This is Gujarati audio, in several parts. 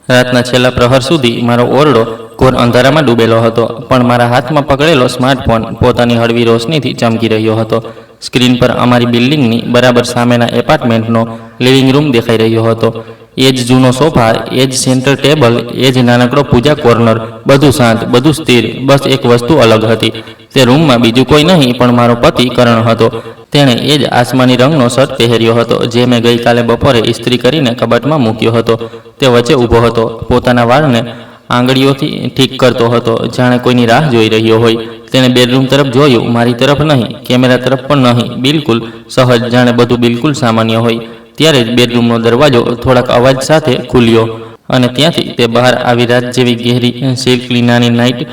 રાતના છેલ્લા પ્રહર સુધી મારો ઓરડો ઘોર અંધારામાં ડૂબેલો હતો, પણ મારા હાથમાં પકડેલો સ્માર્ટફોન પોતાની હળવી રોશનીથી ચમકી રહ્યો હતો. સ્ક્રીન પર અમારી બિલ્ડિંગની બરાબર સામેના એપાર્ટમેન્ટનો લિવિંગ રૂમ દેખાઈ રહ્યો હતો. એ જ જૂનો સોફા, એ જ સેન્ટર ટેબલ, એ જ નાનકડો પૂજા કોર્નર, બધું શાંત, બધું સ્થિર. બસ એક વસ્તુ અલગ હતી. તે રૂમમાં બીજું કોઈ નહીં પણ મારો પતિ કરણ હતો. તેણે એ જ આસમાની રંગનો શર્ટ પહેર્યો હતો જે મેં ગઈકાલે બપોરે ઇસ્ત્રી કરીને કબાટમાં મૂક્યો હતો. તે વચ્ચે ઊભો હતો, પોતાના વાળને આંગળીઓથી ઠીક કરતો હતો, જાણે કોઈની રાહ જોઈ રહ્યો હોય. તેણે બેડરૂમ તરફ જોયું, મારી તરફ નહીં, કેમેરા તરફ પણ નહીં, બિલકુલ સહજ, જાણે બધું બિલકુલ સામાન્ય હોય. ત્યારે જ બેડરૂમનો દરવાજો થોડાક અવાજ સાથે ખુલ્યો અને ત્યાંથી તે બહાર આવી. રાત જેવી ગહેરી સિલ્કની નાની નાઇટ,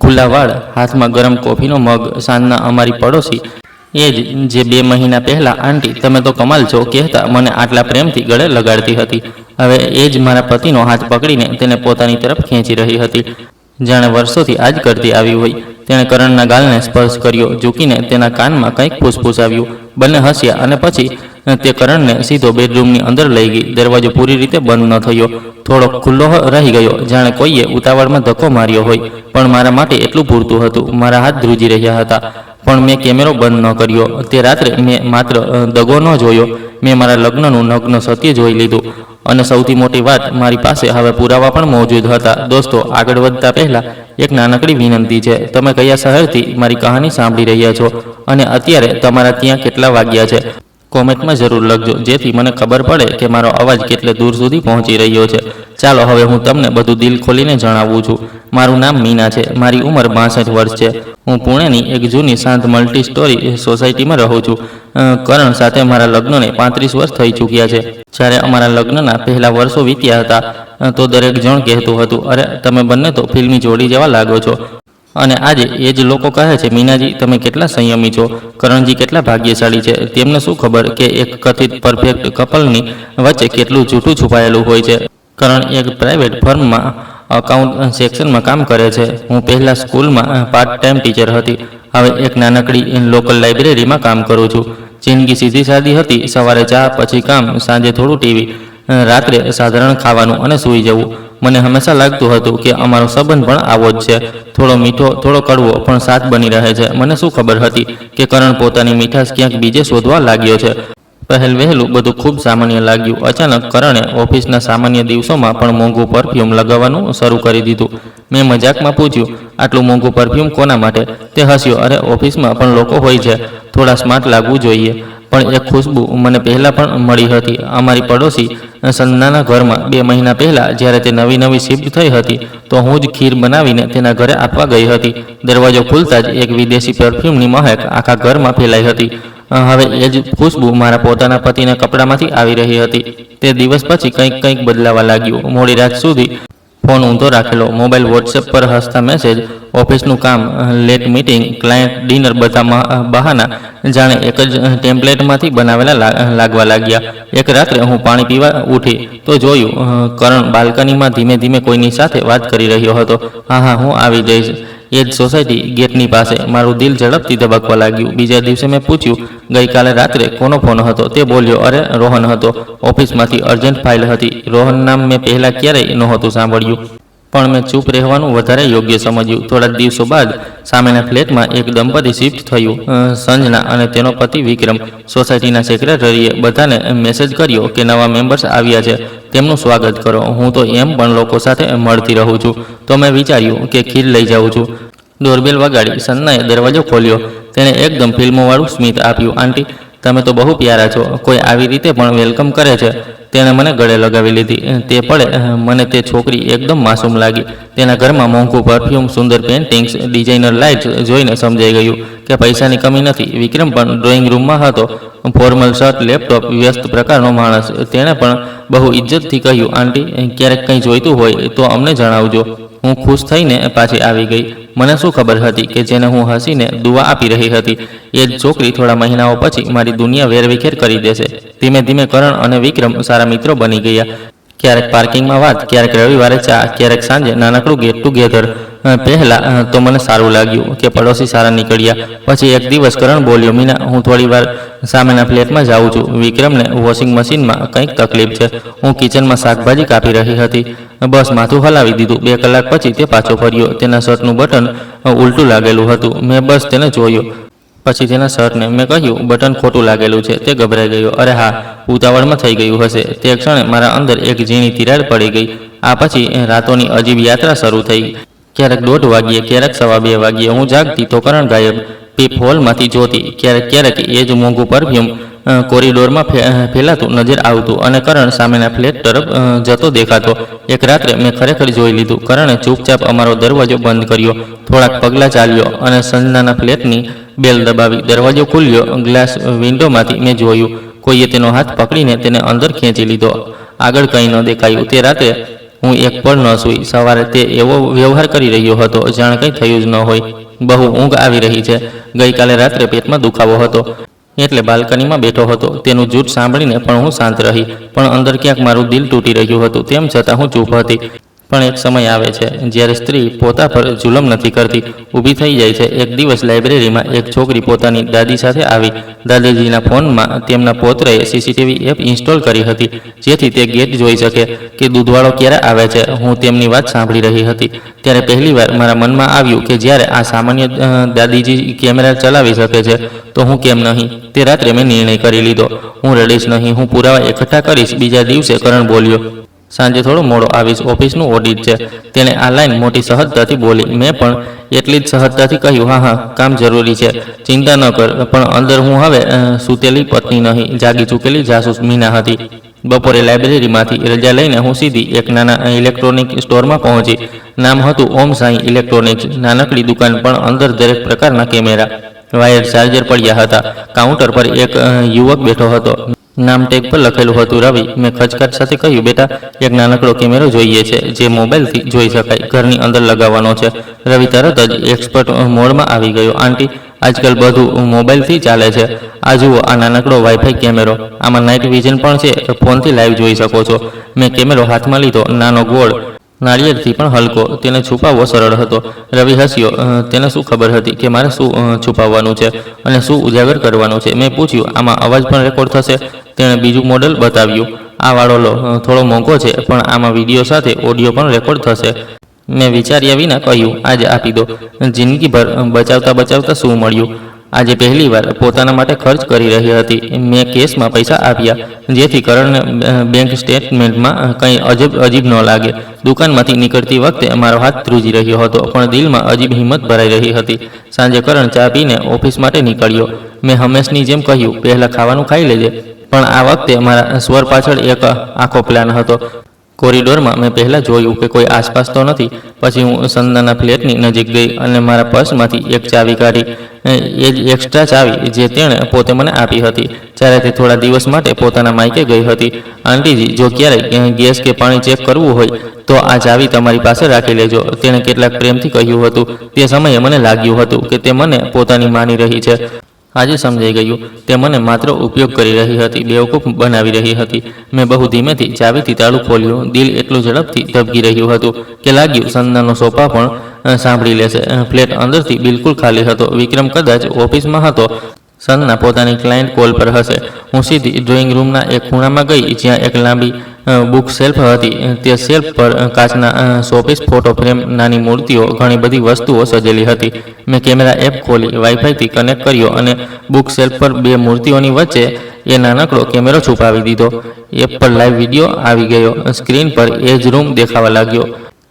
ખુલ્લા વાળ, હાથમાં ગરમ કોફીનો મગ. સાંજના અમારી પડોશી, એ જ જે 2 મહિના પહેલાં આંટી તમે તો કમાલ છો કહેતા મને આટલા પ્રેમથી ગળે લગાડતી હતી, હવે એ જ મારા પતિનો હાથ પકડીને તેને પોતાની તરફ ખેંચી રહી હતી, જાણે વર્ષોથી આ જ કરતી આવી હોય. તેણે કરણના ગાલને સ્પર્શ કર્યો, ઝૂકીને તેના કાનમાં કંઈક ફૂસફૂસાવ્યું. બંને હસ્યા અને પછી તે કરણને સીધો બેડરૂમની અંદર લઈ ગઈ. દરવાજો પૂરી રીતે બંધ ન થયો, થોડોક ખુલ્લો રહી ગયો, જાણે કોઈએ ઉતાવળમાં ધક્કો માર્યો હોય, પણ મારા માટે એટલું પૂરતું હતું. મારા હાથ ધ્રુજી રહ્યા હતા, પણ મેં કેમેરો બંધ ન કર્યો. તે રાત્રે મેં માત્ર દગો ન જોયો, મેં મારા લગ્નનું નગ્ન સત્ય જોઈ લીધું. અને સૌથી મોટી વાત, મારી પાસે હવે પુરાવા પણ મોજૂદ હતા. દોસ્તો, આગળ વધતા પહેલાં એક નાનકડી વિનંતી છે. તમે કયા શહેરથી મારી કહાની સાંભળી રહ્યા છો અને અત્યારે તમારા ત્યાં કેટલા વાગ્યા છે? કોમેન્ટમાં જરૂર લખજો, જેથી મને ખબર પડે કે મારો અવાજ કેટલે દૂર સુધી પહોંચી રહ્યો છે. ચાલો હવે હું તમને બધું દિલ ખોલીને જણાવું છું. મારું નામ મીના છે, મારી ઉંમર 62 વર્ષ છે. હું પુણેની એક જૂની શાંત મલ્ટી સ્ટોરી સોસાયટીમાં રહું છું. કરણ સાથે મારા લગ્નને 35 વર્ષ થઈ ચૂક્યા છે. જ્યારે અમારા લગ્નના પહેલા વર્ષો વીત્યા હતા તો દરેક જણ કહેતું હતું, અરે તમે બંને તો ફિલ્મી જોડી જેવા લાગો છો. અને આજે એ જ લોકો કહે છે, મીનાજી તમે કેટલા સંયમી છો, કરણજી કેટલા ભાગ્યશાળી છે. તેમને શું ખબર કે એક કથિત પરફેક્ટ કપલની વચ્ચે કેટલું જૂઠું છુપાયેલું હોય છે. કરણ એક પ્રાઇવેટ ફર્મમાં અકાઉન્ટ સેક્શનમાં કામ કરે છે. હું પહેલાં સ્કૂલમાં પાર્ટ ટાઈમ ટીચર હતી, હવે એક નાનકડી લોકલ લાઇબ્રેરીમાં કામ કરું છું. જિંદગી સીધી સાદી હતી, સવારે ચા, પછી કામ, સાંજે થોડું ટીવી, રાત્રે સાધારણ ખાવાનું અને સૂઈ જવું. મને હંમેશા લાગતું હતું કે અમારો સંબંધ પણ આવો જ છે, થોડો મીઠો, થોડો કડવો, પણ સાથ બની રહે છે. મને શું ખબર હતી કે કરણ પોતાની મીઠાશ ક્યાંક બીજે શોધવા લાગ્યો છે. પહેલ વહેલું બધું ખૂબ સામાન્ય લાગ્યું. અચાનક કરણે ઓફિસના સામાન્ય દિવસોમાં પણ મોંઘું પરફ્યુમ લગાવવાનું શરૂ કરી દીધું. મેં મજાકમાં પૂછ્યું, આટલું મોંઘું પરફ્યુમ કોના માટે? તે હસ્યો, અરે ઓફિસમાં પણ લોકો હોય છે, થોડા સ્માર્ટ લાગવું જોઈએ. પણ એક ખુશ્બુ મને પહેલાં પણ મળી હતી. અમારી પડોશી સંજનાના ઘરમાં 2 મહિના પહેલાં જ્યારે તે નવી શિફ્ટ થઈ હતી તો હું જ ખીર બનાવીને તેના ઘરે આપવા ગઈ હતી. દરવાજો ખુલતા જ એક વિદેશી પરફ્યુમની મહેક આખા ઘરમાં ફેલાઈ હતી. હવે એ જ ખુશ્બુ મારા પોતાના પતિના કપડામાંથી આવી રહી હતી. તે દિવસ પછી કંઈક બદલાવા લાગ્યું. મોડી રાત સુધી ફોન ઊંધો રાખેલો, મોબાઈલ, વોટ્સએપ પર હસતા મેસેજ, ઓફિસનું કામ, લેટ મીટિંગ, ક્લાયન્ટ ડિનર, બધા બહાના જાણે એક જ ટેમ્પલેટમાંથી બનાવેલા લાગવા લાગ્યા. એક રાત્રે હું પાણી પીવા ઉઠી તો જોયું કરણ બાલ્કનીમાં ધીમે ધીમે કોઈની સાથે વાત કરી રહ્યો હતો. હા, હું આવી જઈશ. એ જ સોસાયટી ગેટની પાસે. મારું દિલ ઝડપથી ધબકવા લાગ્યું. બીજા દિવસે મેં પૂછ્યું, ગઈકાલે રાત્રે કોનો ફોન હતો? તે બોલ્યો, અરે રોહન હતો, ઓફિસમાંથી અર્જન્ટ ફાઇલ હતી. રોહન નામ મેં પહેલાં ક્યારેય નહોતું સાંભળ્યું, પણ મેં ચૂપ રહેવાનું વધારે યોગ્ય સમજ્યું. થોડા દિવસો બાદ સામેના ફ્લેટમાં એક દંપતી શિફ્ટ થયું, સંજના અને તેનો પતિ વિક્રમ. સોસાયટીના સેક્રેટરીએ બધાને મેસેજ કર્યો કે નવા મેમ્બર્સ આવ્યા છે, તેમનું સ્વાગત કરો. હું તો એમ પણ લોકો સાથે મળતી રહું છું, તો મેં વિચાર્યું કે ખીર લઈ જાઉં છું. ડોરબેલ વગાડી. સંજનાએ દરવાજો ખોલ્યો. તેણે એકદમ ફિલ્મોવાળું સ્મિત આપ્યું. આંટી, તમે તો બહુ પ્યારા છો, કોઈ આવી રીતે પણ વેલકમ કરે છે. તેણે મને ગળે લગાવી લીધી. તે પડે મને તે છોકરી એકદમ માસૂમ લાગી. તેના ઘરમાં મોંઘું પરફ્યુમ, સુંદર પેઇન્ટિંગ્સ, ડિઝાઇનર લાઇટ્સ જોઈને સમજાઈ ગયું કે પૈસાની કમી નથી. વિક્રમ પણ ડ્રોઈંગ રૂમમાં હતો, ફોર્મલ શર્ટ, લેપટોપ, વ્યસ્ત પ્રકારનો માણસ. તેણે પણ બહુ ઇજ્જતથી કહ્યું, આંટી ક્યારેક કંઈ જોઈતું હોય તો અમને જણાવજો. હું ખુશ થઈને પાછી આવી ગઈ. મને શું ખબર હતી કે જેને હું હસીને દુઆ આપી રહી હતી એ જ છોકરી થોડા મહિનાઓ પછી મારી દુનિયા વેરવિખેર કરી દેશે. ધીમે ધીમે કરણ અને વિક્રમ સારા મિત્રો બની ગયા. ક્યારેક પાર્કિંગમાં વાત, ક્યારેક રવિવારે ચા, ક્યારેક સાંજે નાનકડું ગેટ ટુગેધર. પહેલાં તો મને સારું લાગ્યું કે પડોશી સારા નીકળ્યા. પછી એક દિવસ કરણ બોલ્યો, મીના, હું થોડી વાર સામેના ફ્લેટમાં જાઉં છું. વિક્રમને વોશિંગ મશીનમાં કંઈક તકલીફ છે. હું કિચનમાં શાકભાજી કાપી રહી હતી. બસ માથું હલાવી દીધું. 2 કલાક પછી તે પાછો ફર્યો. તેના શર્ટનું બટન ઉલટું લાગેલું હતું. મેં બસ તેને જોયો. પછી તેના શર્ટને મેં કહ્યું, બટન ખોટું લાગેલું છે. તે ગભરાઈ ગયો. અરે હા, ઉતાવળમાં થઈ ગયું હશે. તે ક્ષણે મારા અંદર એક ઝીણી તિરાડ પડી ગઈ. આ પછી રાતોની અજીબ યાત્રા શરૂ થઈ. ક્યારેક 1:30 વાગ્યે, ક્યારેક 2:15 વાગ્યે હું જાગતી તો કરણ ગાયબ. પીપ હોલમાંથી જોતી. ક્યારેક એ જ મોંઘું પરફ્યુમ કોરિડોરમાં ફેલાતું નજર આવતું અને કરણ સામેના ફ્લેટ તરફ જતો દેખાતો. એક રાત્રે મેં ખરેખર જોઈ લીધું. કરણે ચૂપચાપ અમારો દરવાજો બંધ કર્યો, થોડાક પગલાં ચાલ્યો અને સંજનાના ફ્લેટની બેલ દબાવી. દરવાજો ખુલ્યો. ગ્લાસ વિન્ડોમાંથી મેં જોયું, કોઈએ તેનો હાથ પકડીને તેને અંદર ખેંચી લીધો. આગળ કંઈ ન દેખાયું. તે રાતે હું એક પળ ન સૂઈ. સવારે તે એવો વ્યવહાર કરી રહ્યો હતો જાણે કંઈ થયું જ ન હોય. બહુ ઊંઘ આવી રહી છે. ગઈકાલે રાત્રે પેટમાં દુખાવો હતો એટલે બાલ્કનીમાં બેઠો હતો. તેનું જૂઠ સાંભળીને પણ હું શાંત રહી, પણ અંદર ક્યાંક મારું દિલ તૂટી રહ્યું હતું. તેમ છતાં હું ચૂપ હતી. પણ એક સમય આવે છે જ્યારે સ્ત્રી પોતા પર જુલમ નથી કરતી, ઊભી થઈ જાય છે. એક દિવસ લાઇબ્રેરીમાં એક છોકરી પોતાની દાદી સાથે આવી. દાદાજીના ફોનમાં તેમના પૌત્રએ સીસીટીવી એપ ઇન્સ્ટોલ કરી હતી જેથી તે ગેટ જોઈ શકે કે દૂધવાળો ક્યારે આવે છે. હું તેમની વાત સાંભળી રહી હતી ત્યારે પહેલીવાર મારા મનમાં આવ્યું કે જ્યારે આ સામાન્ય દાદીજી કેમેરા ચલાવી શકે છે તો હું કેમ નહીં. તે રાત્રે મેં નિર્ણય કરી લીધો, હું રડીશ નહીં, હું પુરાવા એકઠા કરીશ. બીજા દિવસે કરણ બોલ્યો, સાંજે થોડો મોડો આવીશ, ઓફિસનું ઓડિટ છે. તેણે આ લાઈન મોટી સહજતાથી બોલી. મેં પણ એટલી જ સહજતાથી કહ્યું, હા, કામ જરૂરી છે, ચિંતા ન કર. પણ અંદર હું હવે સૂતેલી પત્ની નહીં, જાગી ચૂકેલી જાસૂસ મીના હતી. બપોરે લાઇબ્રેરીમાંથી રજા લઈને હું સીધી એક નાના ઇલેક્ટ્રોનિક સ્ટોરમાં પહોંચી. નામ હતું ઓમ સાંઈ ઇલેક્ટ્રોનિક્સ. નાનકડી દુકાન, પણ અંદર દરેક પ્રકારના કેમેરા, વાયર ચાર્જર પડ્યા હતા. કાઉન્ટર પર એક યુવક બેઠો હતો. નામ ટેગ પર લખેલું હતું રવિ. મેં ખચકાટ સાથે કહ્યું, બેટા, એક નાનકડો કેમેરો જોઈએ છે જે મોબાઈલથી જોઈ શકાય, ઘરની અંદર લગાવવાનો છે. રવિ તરત જ એક્સપર્ટ મોડમાં આવી ગયો. આંટી, આજકાલ બધું મોબાઈલથી ચાલે છે. આ જુઓ, આ નાનકડો વાઈફાઈ કેમેરો, આમાં નાઇટ વિઝન પણ છે, ફોનથી લાઈવ જોઈ શકો છો. મેં કેમેરો હાથમાં લીધો. નાનો, ગોળ, નાળિયેરથી પણ હલકો. તેને છુપાવવો સરળ હતો. રવિ હસ્યો. તેને શું ખબર હતી કે મારે શું છુપાવવાનું છે અને શું ઉજાગર કરવાનું છે? મેં પૂછ્યું, આમાં અવાજ પણ રેકોર્ડ થશે? તેણે બીજું મોડલ બતાવ્યું. આ વાળો લો, થોડો મોંઘો છે પણ આમાં વિડીયો સાથે ઓડિયો પણ રેકોર્ડ થશે. મેં વિચાર્યા વિના કહ્યું, આજે આપી દો. જિંદગીભર બચાવતા શું મળ્યું? આજે પહેલીવાર પોતાના માટે ખર્ચ કરી રહી હતી. મેં કેશમાં પૈસા આપ્યા જેથી કરણને બેંક સ્ટેટમેન્ટમાં કંઈ અજીબ ન લાગે. દુકાનમાંથી નીકળતી વખતે મારો હાથ ધ્રુજી રહ્યો હતો પણ દિલમાં અજીબ હિંમત ભરાઈ રહી હતી. સાંજે કરણ ચા પીને ઓફિસ માટે નીકળ્યો. મેં હંમેશની જેમ કહ્યું, પહેલાં ખાવાનું ખાઈ લેજે. પણ આ વખતે મારા સ્વર પાછળ એક આખો પ્લાન હતો. કોરિડોરમાં મેં પહેલાં જોયું કે કોઈ આસપાસ તો નથી. પછી હું સંજનાના ફ્લેટની નજીક ગઈ અને મારા પર્સમાંથી એક ચાવી કાઢી. એ જ એક્સ્ટ્રા ચાવી જે તેણે પોતે મને આપી હતી જ્યારે તે થોડા દિવસ માટે પોતાના માયકે ગઈ હતી. આંટીજી, જો ક્યારેય ગેસ કે પાણી ચેક કરવું હોય તો આ ચાવી તમારી પાસે રાખી લેજો. તેણે કેટલાક પ્રેમથી કહ્યું હતું. તે સમયે મને લાગ્યું હતું કે તે મને પોતાની માની રહી છે. આજે સમજાઈ ગયું, તે મને માત્ર ઉપયોગ કરી રહી હતી, બેવકૂફ બનાવી રહી હતી. મેં બહુ ધીમેથી ચાવીથી તાળું ખોલ્યું. દિલ એટલું ઝડપથી ધબકી રહ્યું હતું કે લાગ્યું સંજનાનો સોફા પણ સાંભળી લેશે. ફ્લેટ અંદરથી બિલકુલ ખાલી હતો. વિક્રમ કદાચ ઓફિસમાં હતો. સંજના પોતાની ક્લાયન્ટ કોલ પર હશે. હું સીધી ડ્રોઈંગ રૂમના એક ખૂણામાં ગઈ જ્યાં એક લાંબી બુક શેલ્ફ હતી. તે શેલ્ફ પર કાચના શોપીસ, ફોટો ફ્રેમ, નાની મૂર્તિઓ, ઘણી બધી વસ્તુઓ સજેલી હતી. મેં કેમેરા એપ ખોલી, વાઈફાઈથી કનેક્ટ કર્યો અને બુક શેલ્ફ પર 2 મૂર્તિઓની વચ્ચે એ નાનકડો કેમેરો છુપાવી દીધો. એપ પર લાઈવ વિડીયો આવી ગયો. સ્ક્રીન પર એ જ રૂમ દેખાવા લાગ્યો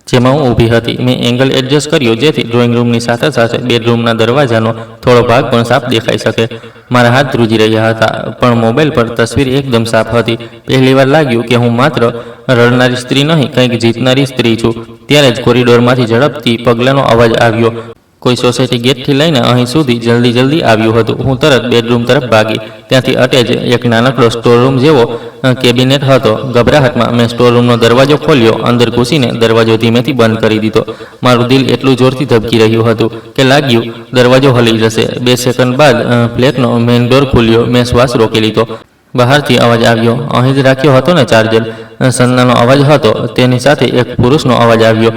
જેમાં હું ઊભી હતી. મેં એંગલ એડજસ્ટ કર્યો જેથી ડ્રોઈંગ રૂમની સાથે સાથે બેડરૂમના દરવાજાનો થોડો ભાગ પણ સાફ દેખાઈ શકે. મારા હાથ ધ્રુજી રહ્યા હતા પણ મોબાઈલ પર તસવીર એકદમ સાફ હતી. પહેલીવાર લાગ્યું કે હું માત્ર રડનારી સ્ત્રી નહીં, કંઈક જીતનારી સ્ત્રી છું. ત્યારે જ કોરિડોરમાંથી ઝડપથી પગલાંનો અવાજ આવ્યો. કોઈ સોસાયટી ગેટથી લઈને અહીં સુધી જલ્દી આવ્યું હતું. હું તરત બેડરૂમ તરફ ભાગી. ત્યાંથી અટેચ એક નાનકડો સ્ટોરરૂમ જેવો કેબિનેટ હતો. ગભરાહટમાં મેં સ્ટોરરૂમનો દરવાજો ખોલ્યો. અંદર ઘૂસીને દરવાજો ધીમેથી બંધ કરી દીધો. મારું દિલ એટલું જોરથી ધબકી રહ્યું હતું કે લાગ્યું દરવાજો હલી જશે. 2 સેકન્ડ બાદ ફ્લેટનો મેઇન ડોર ખુલ્યો. મેં શ્વાસ રોકી લીધો. બહારથી અવાજ આવ્યો, અહીં જ રાખ્યો હતો ને ચાર્જર? સન્નાનો અવાજ હતો, તેની સાથે એક પુરુષનો અવાજ આવ્યો,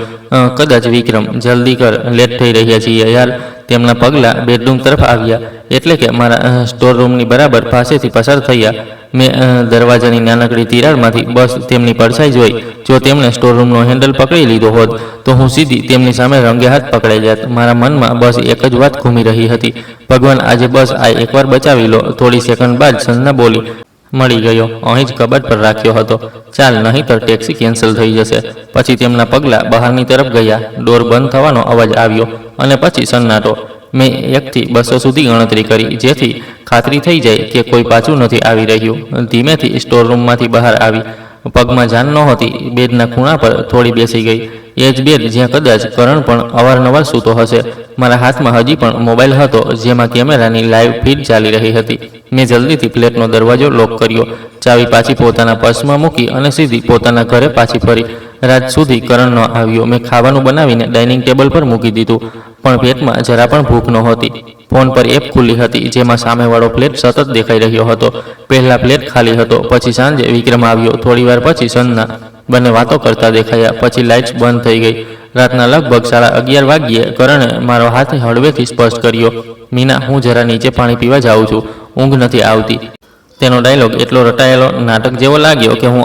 કદાચ વિક્રમ, જલ્દી કર, લેટ થઈ રહ્યા છીએ યાર. તેમના પગલાં બેડરૂમ તરફ આવ્યા, એટલે કે મારા સ્ટોર રૂમની બરાબર પાસેથી પસાર થયા. મેં દરવાજાની નાનકડી તિરાડમાંથી બસ તેમની પડછાઈ જોઈ. જો તેમણે સ્ટોર રૂમનો હેન્ડલ પકડી લીધો હોત તો હું સીધી તેમની સામે રંગે હાથ પકડાઈ જાત. મારા મનમાં બસ એક જ વાત ઘૂમી રહી હતી, ભગવાન, આજે બસ આ એકવાર બચાવી લો. થોડી સેકન્ડ બાદ સન્ના બોલી, મળી ગયો, અહીં જ કબાટ પર રાખ્યો હતો, ચાલ, નહીંતર ટેક્સી કેન્સલ થઈ જશે. પછી તેમના પગલાં બહારની તરફ ગયા. ડોર બંધ થવાનો અવાજ આવ્યો અને પછી સન્નાટો. મેં 1 થી 200 સુધી ગણતરી કરી, જેથી ખાતરી થઈ જાય કે કોઈ પાછું નથી આવી રહ્યું. ધીમેથી સ્ટોર રૂમમાંથી બહાર આવી. પગમાં જાન નહોતી. બેડના ખૂણા પર થોડી બેસી ગઈ. એ જ બેડ જ્યાં કદાચ કરણ પણ અવારનવાર સૂતો હશે. મારા હાથમાં હજી પણ મોબાઈલ હતો, જેમાં કેમેરાની લાઈવ ફીડ ચાલી રહી હતી. મેં જલ્દીથી ફ્લેટનો દરવાજો લોક કર્યો, ચાવી પાછી પોતાના પર્સમાં મૂકી અને સીધી પોતાના ઘરે પાછી ફરી. રાત સુધી કરણ ન આવ્યો. મેં ખાવાનું બનાવીને ડાઇનિંગ ટેબલ પર મૂકી દીધું, પણ પેટમાં જરા પણ ભૂખ નહોતી. ફોન પર એપ ખુલ્લી હતી, જેમાં સામેવાળો ફ્લેટ સતત દેખાઈ રહ્યો હતો. પહેલા ફ્લેટ ખાલી હતો, પછી સાંજે વિક્રમ આવ્યો, થોડીવાર પછી સન્ના. બંને વાતો કરતા દેખાયા. પછી લાઇટ્સ બંધ થઈ ગઈ. રાતના લગભગ 11:30 વાગ્યે કરણે મારો હાથ હળવેથી સ્પર્શ કર્યો. મીના, હું જરા નીચે પાણી પીવા જાઉં છું, ઊંઘ નથી આવતી. તેનો ડાયલોગ એટલો રટાયેલો, નાટક જેવો લાગ્યો કે હું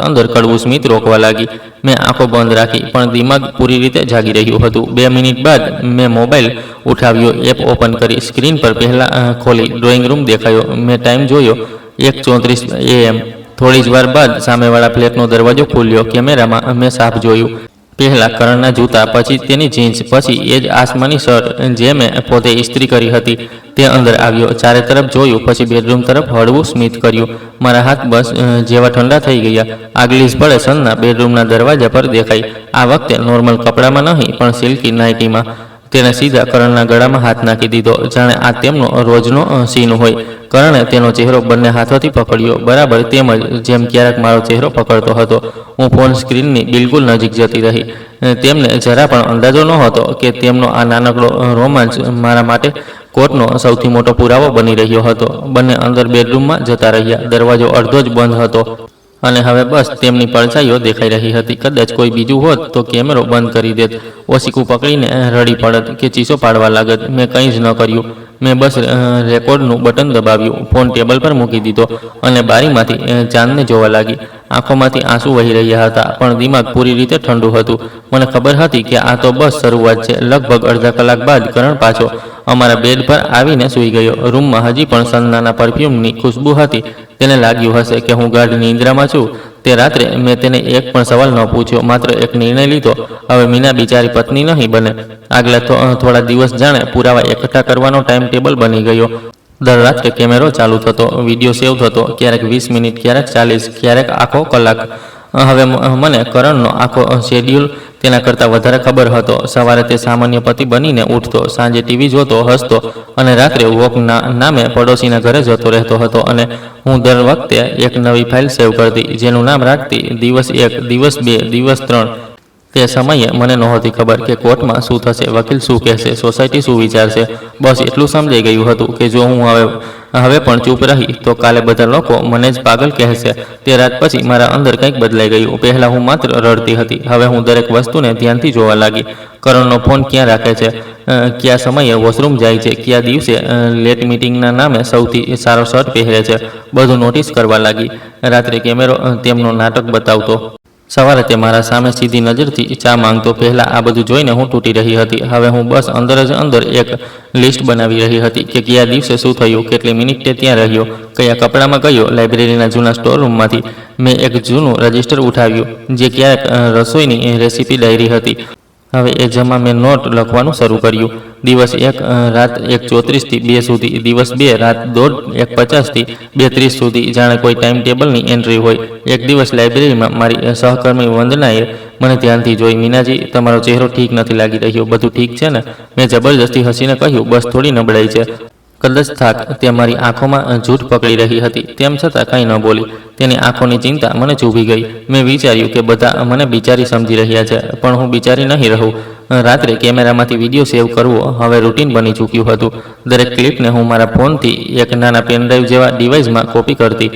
અંદર કડવું સ્મિત રોકવા લાગી. મેં આંખો બંધ રાખી, પણ દિમાગ પૂરી રીતે જાગી રહ્યું હતું. 2 મિનિટ બાદ મેં મોબાઈલ ઉઠાવ્યો, એપ ઓપન કરી. સ્ક્રીન પર પહેલાં ખોલી ડ્રોઈંગ રૂમ દેખાયો. મેં ટાઈમ જોયો, 1:34 AM. થોડી જ વાર બાદ સામેવાળા ફ્લેટનો દરવાજો ખુલ્યો. કેમેરામાં મેં સાફ જોયું. પહેલાં કરણના જૂતા, પછી તેની જીન્સ, પછી એ જ આસમાની શર્ટ જે મેં પોતે ઇસ્ત્રી કરી હતી, તે અંદર આવ્યો. ચારે તરફ જોયું, પછી બેડરૂમ તરફ હળવું સ્મિત કર્યું. મારા હાથ બસ જેવા ઠંડા થઈ ગયા. આગલી જ પળે સન્ના બેડરૂમના દરવાજા પર દેખાઈ. આ વખતે નોર્મલ કપડામાં નહીં, પણ સિલ્કી નાઇટીમાં. તેણે સીધા કરણના ગળામાં હાથ નાખી દીધો, જાણે આ તેમનો રોજનો સીન હોય. કરણે તેનો ચહેરો બંને હાથોથી પકડ્યો, બરાબર તેમ જ જેમ ક્યારેક મારો ચહેરો પકડતો હતો. હું ફોન સ્ક્રીનની બિલકુલ નજીક જતી રહી. તેમને જરા પણ અંદાજો નહોતો કે તેમનો આ નાનકડો રોમાંચ મારા માટે કોર્ટનો સૌથી મોટો પુરાવો બની રહ્યો હતો. બંને અંદર બેડરૂમમાં જતા રહ્યા. દરવાજો અડધો જ બંધ હતો અને હવે બસ તેમની પડછાઈઓ દેખાઈ રહી હતી. કદાચ કોઈ બીજું હોત તો કેમેરો બંધ કરી દેત, ઓશીકું પકડીને રડી પડત કે ચીસો પાડવા લાગત. મેં કંઈ જ ન કર્યું. મેં બસ રેકોર્ડનું બટન દબાવ્યું, ફોન ટેબલ પર મૂકી દીધો અને બારીમાંથી ચાંદને જોવા લાગી. આંખોમાંથી આંસુ વહી રહ્યા હતા, પણ દિમાગ પૂરી રીતે ઠંડુ હતું. મને ખબર હતી કે આ તો બસ શરૂઆત છે. લગભગ અડધા કલાક બાદ કરણ પાછો અમારા બેડ પર આવીને સૂઈ ગયો. રૂમમાં હજી પણ સન્નાના પરફ્યુમની ખુશ્બુ હતી. તેને લાગ્યું હશે કે હું ગાઢ નિંદ્રામાં છું. તે રાત્રે મેં તેને એક પણ સવાલ ન પૂછ્યો, માત્ર એક નિર્ણય લીધો, હવે મીના બિચારી પત્ની નહીં બને. આગલા થોડા દિવસ જાણે પુરાવા એકઠા કરવાનો ટાઈમ ટેબલ બની ગયો. દર રાત્રે કેમેરો ચાલુ થતો, વિડીયો સેવ થતો, ક્યારેક 20 મિનિટ, ક્યારેક 40, ક્યારેક આખો કલાક. હવે મને કરણનો આખો શેડ્યુલ તેના કરતાં વધારે ખબર હતો. સવારે તે સામાન્ય પતિ બનીને ઉઠતો, સાંજે ટીવી જોતો, હસતો અને રાત્રે વોકના નામે પડોશીના ઘરે જતો રહેતો હતો. અને હું દર વખતે એક નવી ફાઇલ સેવ કરતી, જેનું નામ રાખતી દિવસ 1, દિવસ 2, દિવસ 3. તે સમયે મને નહોતી ખબર કે કોર્ટમાં શું થશે, વકીલ શું કહેશે, સોસાયટી શું વિચારશે. બસ એટલું સમજાઈ ગયું હતું કે જો હું હવે પણ ચૂપ રહી તો કાલે બધા લોકો મને જ પાગલ કહેશે. તે રાત પછી મારા અંદર કંઈક બદલાઈ ગયું. પહેલાં હું માત્ર રડતી હતી, હવે હું દરેક વસ્તુને ધ્યાનથી જોવા લાગી. કરણનો ફોન ક્યાં રાખે છે, કયા સમયે વોશરૂમ જાય છે, કયા દિવસે લેટ મીટિંગના નામે સૌથી સારો શર્ટ પહેરે છે, બધું નોટિસ કરવા લાગી. રાત્રે કેમેરો તેમનો નાટક બતાવતો. સવારે તે મારા સામે સીધી નજરથી ચા માંગતો. પહેલાં આ બધું જોઈને હું તૂટી રહી હતી. હવે હું બસ અંદર એક લિસ્ટ બનાવી રહી હતી કે કયા દિવસે શું થયું, કેટલી મિનિટ તે ત્યાં રહ્યો, કયા કપડામાં ગયો. લાઇબ્રેરીના જૂના સ્ટોર રૂમમાંથી મેં એક જૂનું રજિસ્ટર ઉઠાવ્યું, જે ક્યારેક રસોઈની રેસીપી ડાયરી હતી. હવે એ જમા મેં નોટ લખવાનું શરૂ કર્યું. દિવસ 1 રાત 1:34 થી 2 સુધી, દિવસ 2 રાત 1:50 થી 2:30 સુધી, જાણે કોઈ ટાઈમ ટેબલની એન્ટ્રી હોય. એક દિવસ લાઇબ્રેરીમાં મારી સહકર્મી વંદનાએ મને ધ્યાનથી જોઈ. મીનાજી, તમારો ચહેરો ઠીક નથી લાગી રહ્યો, બધું ઠીક છે ને? મેં જબરજસ્તી હસીને કહ્યું, બસ થોડી નબળાઈ છે. કદાચ થાક તે મારી આંખોમાં જૂઠ પકડી રહી હતી, તેમ છતાં કંઈ ન બોલી. તેની આંખોની ચિંતા મને ચૂભી ગઈ. મેં વિચાર્યું કે બધા મને બિચારી સમજી રહ્યા છે, પણ હું બિચારી નહીં રહું. રાત્રે કેમેરામાંથી વિડીયો સેવ કરવો હવે રૂટીન બની ચૂક્યું હતું. દરેક ક્લિપને હું મારા ફોનથી એક નાના પેનડ્રાઈવ જેવા ડિવાઇસમાં કોપી કરતી.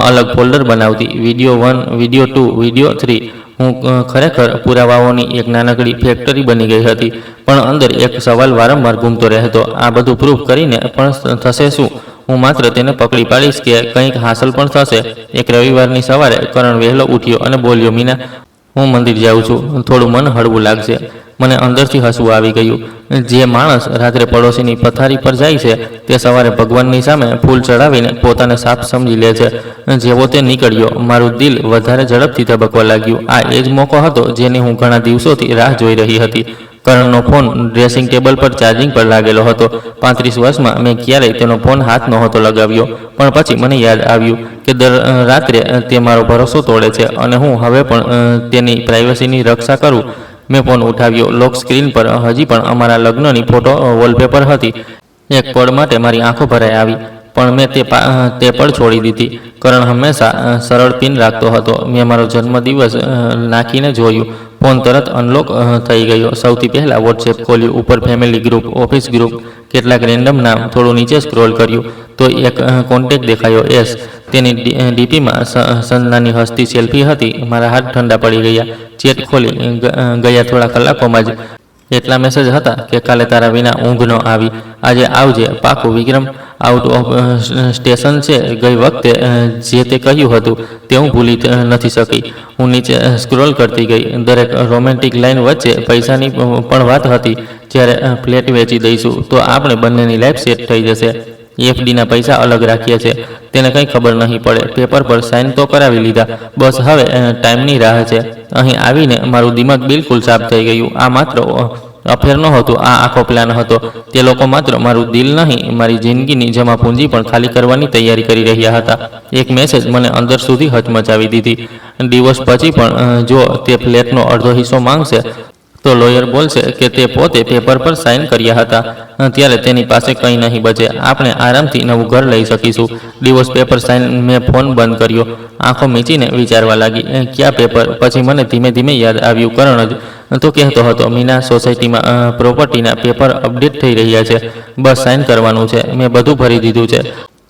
અલગ ફોલ્ડર બનાવતી. Video 1, video 2, video 3. હું ખરેખર પુરાવાઓની એક નાનકડી ફેક્ટરી બની ગઈ હતી. પણ અંદર એક સવાલ વારંવાર ઘૂમતો રહેતો, આ બધું પ્રૂફ કરીને પણ થશે શું? હું માત્ર તેને પકડી પાડીશ કે કંઈક હાંસલ પણ થશે. એક રવિવારની સવારે કરણ વહેલો ઉઠ્યો અને બોલ્યો, મીના, હું મંદિર જાઉં છું, થોડું મન હળવું લાગશે. મને અંદરથી હસવું આવી ગયું. જે માણસ રાત્રે પડોશીની પથારી પર જાય છે તે સવારે ભગવાનની સામે ફૂલ ચડાવીને પોતાને સાફ સમજી લે છે. જેવો તે નીકળ્યો, મારું દિલ વધારે ઝડપથી ધબકવા લાગ્યું. આ એ જ મોકો હતો જેની હું ઘણા દિવસોથી રાહ જોઈ રહી હતી. કરણનો ફોન ડ્રેસિંગ ટેબલ પર ચાર્જિંગ પર લાગેલો હતો. 35 વર્ષમાં મેં ક્યારેય તેનો ફોન હાથ નહોતો લગાવ્યો. પણ પછી મને યાદ આવ્યું કે દર રાત્રે તે મારો ભરોસો તોડે છે અને હું હવે પણ તેની પ્રાઇવસીની રક્ષા કરું. મેં ફોન ઉઠાવ્યો. લોક સ્ક્રીન પર હજી પણ અમારા લગ્નની ફોટો વોલપેપર હતી. એક પળ માટે મારી આંખો ભરાઈ આવી, પણ મેં તે પળ છોડી દીધી. કરણ હંમેશા સરળ પિન રાખતો હતો. મેં મારો જન્મદિવસ નાખીને જોયું. ફોન તરત અનલોક થઈ ગયો. સૌથી પહેલાં વોટ્સએપ ખોલ્યું. ઉપર ફેમિલી ગ્રુપ, ઓફિસ ગ્રુપ, કેટલાક રેન્ડમ નામ. થોડું નીચે સ્ક્રોલ કર્યું તો એક કોન્ટેક્ટ દેખાયો, એસ. તેની ડીપીમાં સંજનાની હસતી સેલ્ફી હતી. મારા હાથ ઠંડા પડી ગયા. ચેટ ખોલી ગયા થોડા કલાકોમાં જ એટલા મેસેજ હતા કે કાલે તારા વિના ઊંઘ ન આવી, આજે આવજે પાકું, વિક્રમ આઉટ ઓફ સ્ટેશન છે. ગઈ વખતે જે તે કહ્યું હતું તે હું ભૂલી નથી શકી. હું નીચે સ્ક્રોલ કરતી ગઈ. દરેક રોમેન્ટિક લાઈન વચ્ચે પૈસાની પણ વાત હતી. જ્યારે ફ્લેટ વેચી દઈશું તો આપણે બંનેની લાઈફ સેટ થઈ જશે. એફડીના પૈસા અલગ રાખ્યા છે. તેને કંઈ ખબર નહીં પડે. પેપર પર સાઇન તો કરાવી લીધા. બસ હવે ટાઈમની રાહ છે. અહીં આવીને મારું દિમાગ બિલકુલ સાફ થઈ ગયું. આ માત્ર અફેર નહોતું, આ આખો પ્લાન હતો. તે લોકો માત્ર મારું દિલ નહીં, મારી જિંદગીની જમા પૂંજી પણ ખાલી કરવાની તૈયારી કરી રહ્યા હતા. એક મેસેજ મને અંદર સુધી હચમચાવી દીધી. ડિવોર્સ પછી પણ જો તે ફ્લેટનો અડધો હિસ્સો માંગશે તો લોયર બોલશે કે તે પોતે પેપર પર સાઇન કર્યા હતા. ત્યારે તેની પાસે કંઈ નહીં બચે. આપણે આરામથી નવું ઘર લઈ શકીશું. Divorce paper sign. મેં ફોન બંધ કર્યો. આંખો મીચીને વિચારવા લાગી, ક્યાં પેપર? પછી મને ધીમે ધીમે યાદ આવ્યું, કરણ જ તો કહેતો હતો, મીના, સોસાયટીમાં પ્રોપર્ટીના પેપર અપડેટ થઈ રહ્યા છે, બસ સાઇન કરવાનું છે. મેં બધું ભરી દીધું છે.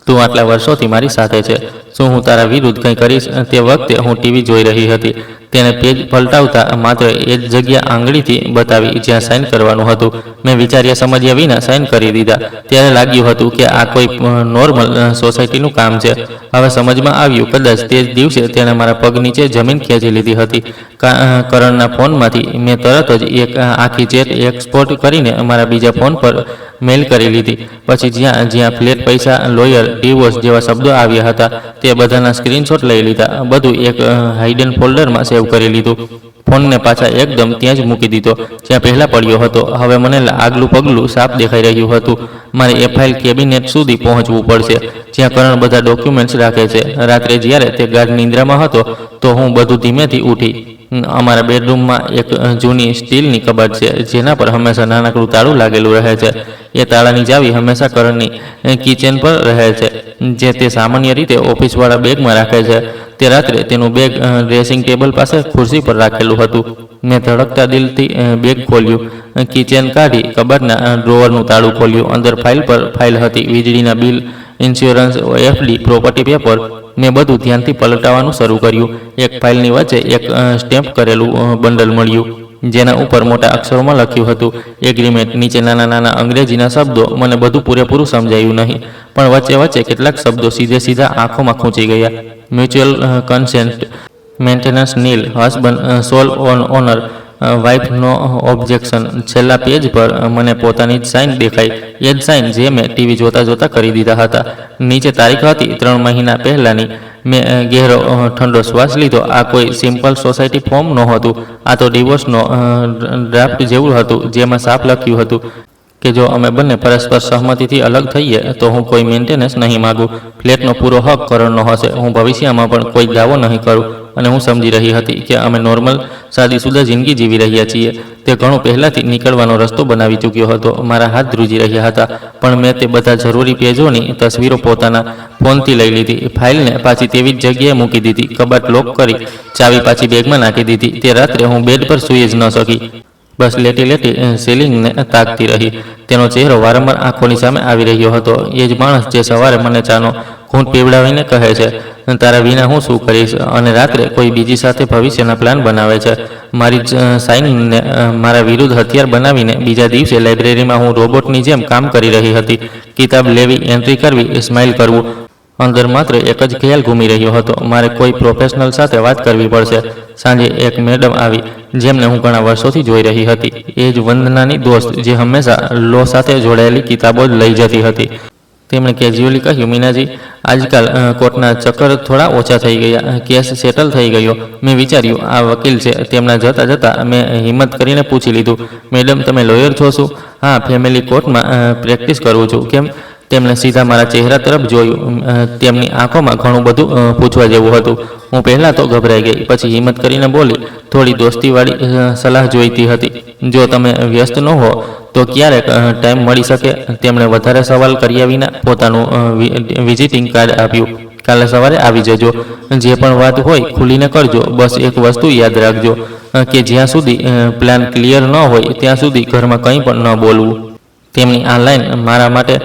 તું આટલા વર્ષોથી મારી સાથે છે. શું હું તારા વિરુદ્ધ કંઈ કરીશ? તે વખતે હું ટીવી જોઈ રહી હતી. તેને પેજ પલટાવતા માત્ર એ જ જગ્યા આંગળીથી બતાવી જ્યાં સાઇન કરવાનું હતું. મેં વિચાર્યા સમજ્યા વિના સાઇન કરી દીધા. ત્યારે લાગ્યું હતું કે આ કોઈ નોર્મલ સોસાયટીનું કામ છે. હવે સમજમાં આવ્યું, કદાચ તે જ દિવસે તેણે મારા પગ નીચે જમીન ખેંચી લીધી હતી. કરણના ફોનમાંથી મેં તરત જ એક આખી ચેટ એક્સપોર્ટ કરીને મારા બીજા ફોન પર મેલ કરી લીધી. પછી જ્યાં જ્યાં ફ્લેટ, પૈસા, લોયર, ડિવોર્સ જેવા શબ્દો આવ્યા હતા તે બધાના સ્ક્રીનશોટ લઈ લીધા. બધું એક હાઇડન ફોલ્ડરમાં સેવ કરી લીધું. ફોનને પાછા એકદમ ત્યાં જ મૂકી દીધો જ્યાં પહેલાં પડ્યો હતો. હવે મને આગલું પગલું સાફ દેખાઈ રહ્યું હતું. મારે એ ફાઇલ કેબિનેટ સુધી પહોંચવું પડશે જ્યાં કરણ બધા ડોક્યુમેન્ટ્સ રાખે છે. રાત્રે જ્યારે તે ગાઢ નિંદ્રામાં હતો તો હું બધું ધીમેથી ઉઠી. અમારા બેડરૂમમાં એક જૂની સ્ટીલની કબાટ છે જેના પર હંમેશા નાનકડું તાળું લાગેલું રહે છે. એ તાળાની ચાવી હંમેશા કરણની કિચન પર રહે છે, જે તે સામાન્ય રીતે ઓફિસવાળા બેગમાં રાખે છે. તે રાત્રે તેનું બેગ ડ્રેસિંગ ટેબલ પાસે ખુરશી પર રાખેલું હતું. મેં ધડકતા દિલથી બેગ ખોલ્યું, કિચન કાઢી, કબાટના ડ્રોવરનું તાળું ખોલ્યું. અંદર ફાઇલ પર ફાઇલ હતી, વીજળીના bill, insurance, FD, property paper. મેં બધું ધ્યાનથી પલટાવવાનું શરૂ કર્યું. એક ફાઇલની વચ્ચે એક સ્ટેમ્પ કરેલું બંડલ મળ્યું જેના ઉપર મોટા અક્ષરોમાં લખ્યું હતું એગ્રીમેન્ટ. નીચે નાના નાના અંગ્રેજીના શબ્દો. મને બધું પૂરેપૂરું સમજાયું નહીં, પણ વચ્ચે વચ્ચે કેટલાક શબ્દો સીધે સીધા આંખોમાં ખૂંચી ગયા. મ્યુચ્યુઅલ કન્સેન્ટ, મેન્ટેનન્સ નીલ, હસબન્ડ સોલ ઓનર, વાઇફ નો ઓબ્જેક્શન. છેલ્લા પેજ પર મને પોતાની જ સાઇન દેખાઈ, એ જ સાઇન જે મેં ટીવી જોતા જોતા કરી દીધા હતા. નીચે તારીખ હતી 3 મહિના પહેલાંની. મેં ગહેરો ઠંડો શ્વાસ લીધો. આ કોઈ સિમ્પલ સોસાયટી ફોર્મ નહોતું. આ તો ડિવોર્સનો ડ્રાફ્ટ જેવું હતું જેમાં સાફ લખ્યું હતું કે જો અમે બંને પરસ્પર સહમતિથી અલગ થઈએ તો હું કોઈ મેન્ટેનન્સ નહીં માગું. ફ્લેટનો પૂરો હક કરણનો હશે. હું ભવિષ્યમાં પણ કોઈ દાવો નહીં કરું. અને હું સમજી રહી હતી કે અમે નોર્મલ સાદીસુદા જિંદગી જીવી રહ્યા છીએ. તે ઘણું પહેલાંથી નીકળવાનો રસ્તો બનાવી ચૂક્યો હતો. મારા હાથ ધ્રુજી રહ્યા હતા, પણ મેં તે બધા જરૂરી પેજોની તસવીરો પોતાના ફોનથી લઈ લીધી. ફાઇલને પાછી તેવી જ જગ્યાએ મૂકી દીધી. કબાટ લોક કરી, ચાવી પાછી બેગમાં નાખી દીધી. તે રાત્રે હું બેડ પર સૂઈ જ ન શકી. બસ લેટી લેટી સીલિંગને તાકતી રહી. તેનો ચહેરો વારંવાર આંખોની સામે આવી રહ્યો હતો. એ જ માણસ જે સવારે મને ચાનો ઘૂંટ પીવડાવીને કહે છે, તારા વિના હું શું કરીશ, અને રાત્રે કોઈ બીજી સાથે ભવિષ્યના પ્લાન બનાવે છે. મારી સાઇનને મારા વિરુદ્ધ હથિયાર બનાવીને બીજા દિવસે લાઇબ્રેરીમાં હું રોબોટની જેમ કામ કરી રહી હતી. કિતાબ લેવી, એન્ટ્રી કરવી, સ્માઇલ કરવું. અંદર માત્ર એક જ ખ્યાલ ઘૂમી રહ્યો હતો, મારે કોઈ પ્રોફેશનલ સાથે વાત કરવી પડશે. સાંજે એક મેડમ આવી જેમને હું ઘણા વર્ષોથી જોઈ રહી હતી. એ જ વંદનાની દોસ્ત જે હંમેશા લો સાથે જોડાયેલી કિતાબો જ લઈ જતી હતી. તેમણે કેઝ્યુઅલી કહ્યું, મીનાજી, આજકાલ કોર્ટના ચક્કર થોડા ઓછા થઈ ગયા, કેસ સેટલ થઈ ગયો. મેં વિચાર્યું આ વકીલ છે. તેમના જતાં જતાં મેં હિંમત કરીને પૂછી લીધું, મેડમ તમે લોયર છો શું? હા, ફેમિલી કોર્ટમાં પ્રેક્ટિસ કરું છું. કેમ? તેમણે સીધા મારા ચહેરા તરફ જોયું. તેમની આંખોમાં ઘણું બધું પૂછવા જેવું હતું. હું પહેલાં તો ગભરાઈ ગઈ, પછી હિંમત કરીને બોલી, થોડી દોસ્તીવાળી સલાહ જોઈતી હતી. જો તમે વ્યસ્ત ન હો તો ક્યારેક ટાઈમ મળી શકે? તેમણે વધારે સવાલ કર્યા વિના પોતાનું વિઝિટિંગ કાર્ડ આપ્યું. કાલે સવારે આવી જજો. જે પણ વાત હોય ખુલીને કરજો. બસ એક વસ્તુ યાદ રાખજો કે જ્યાં સુધી પ્લાન ક્લિયર ન હોય ત્યાં સુધી ઘરમાં કંઈ પણ ન બોલવું. તેમની આ લાઈન મારા માટે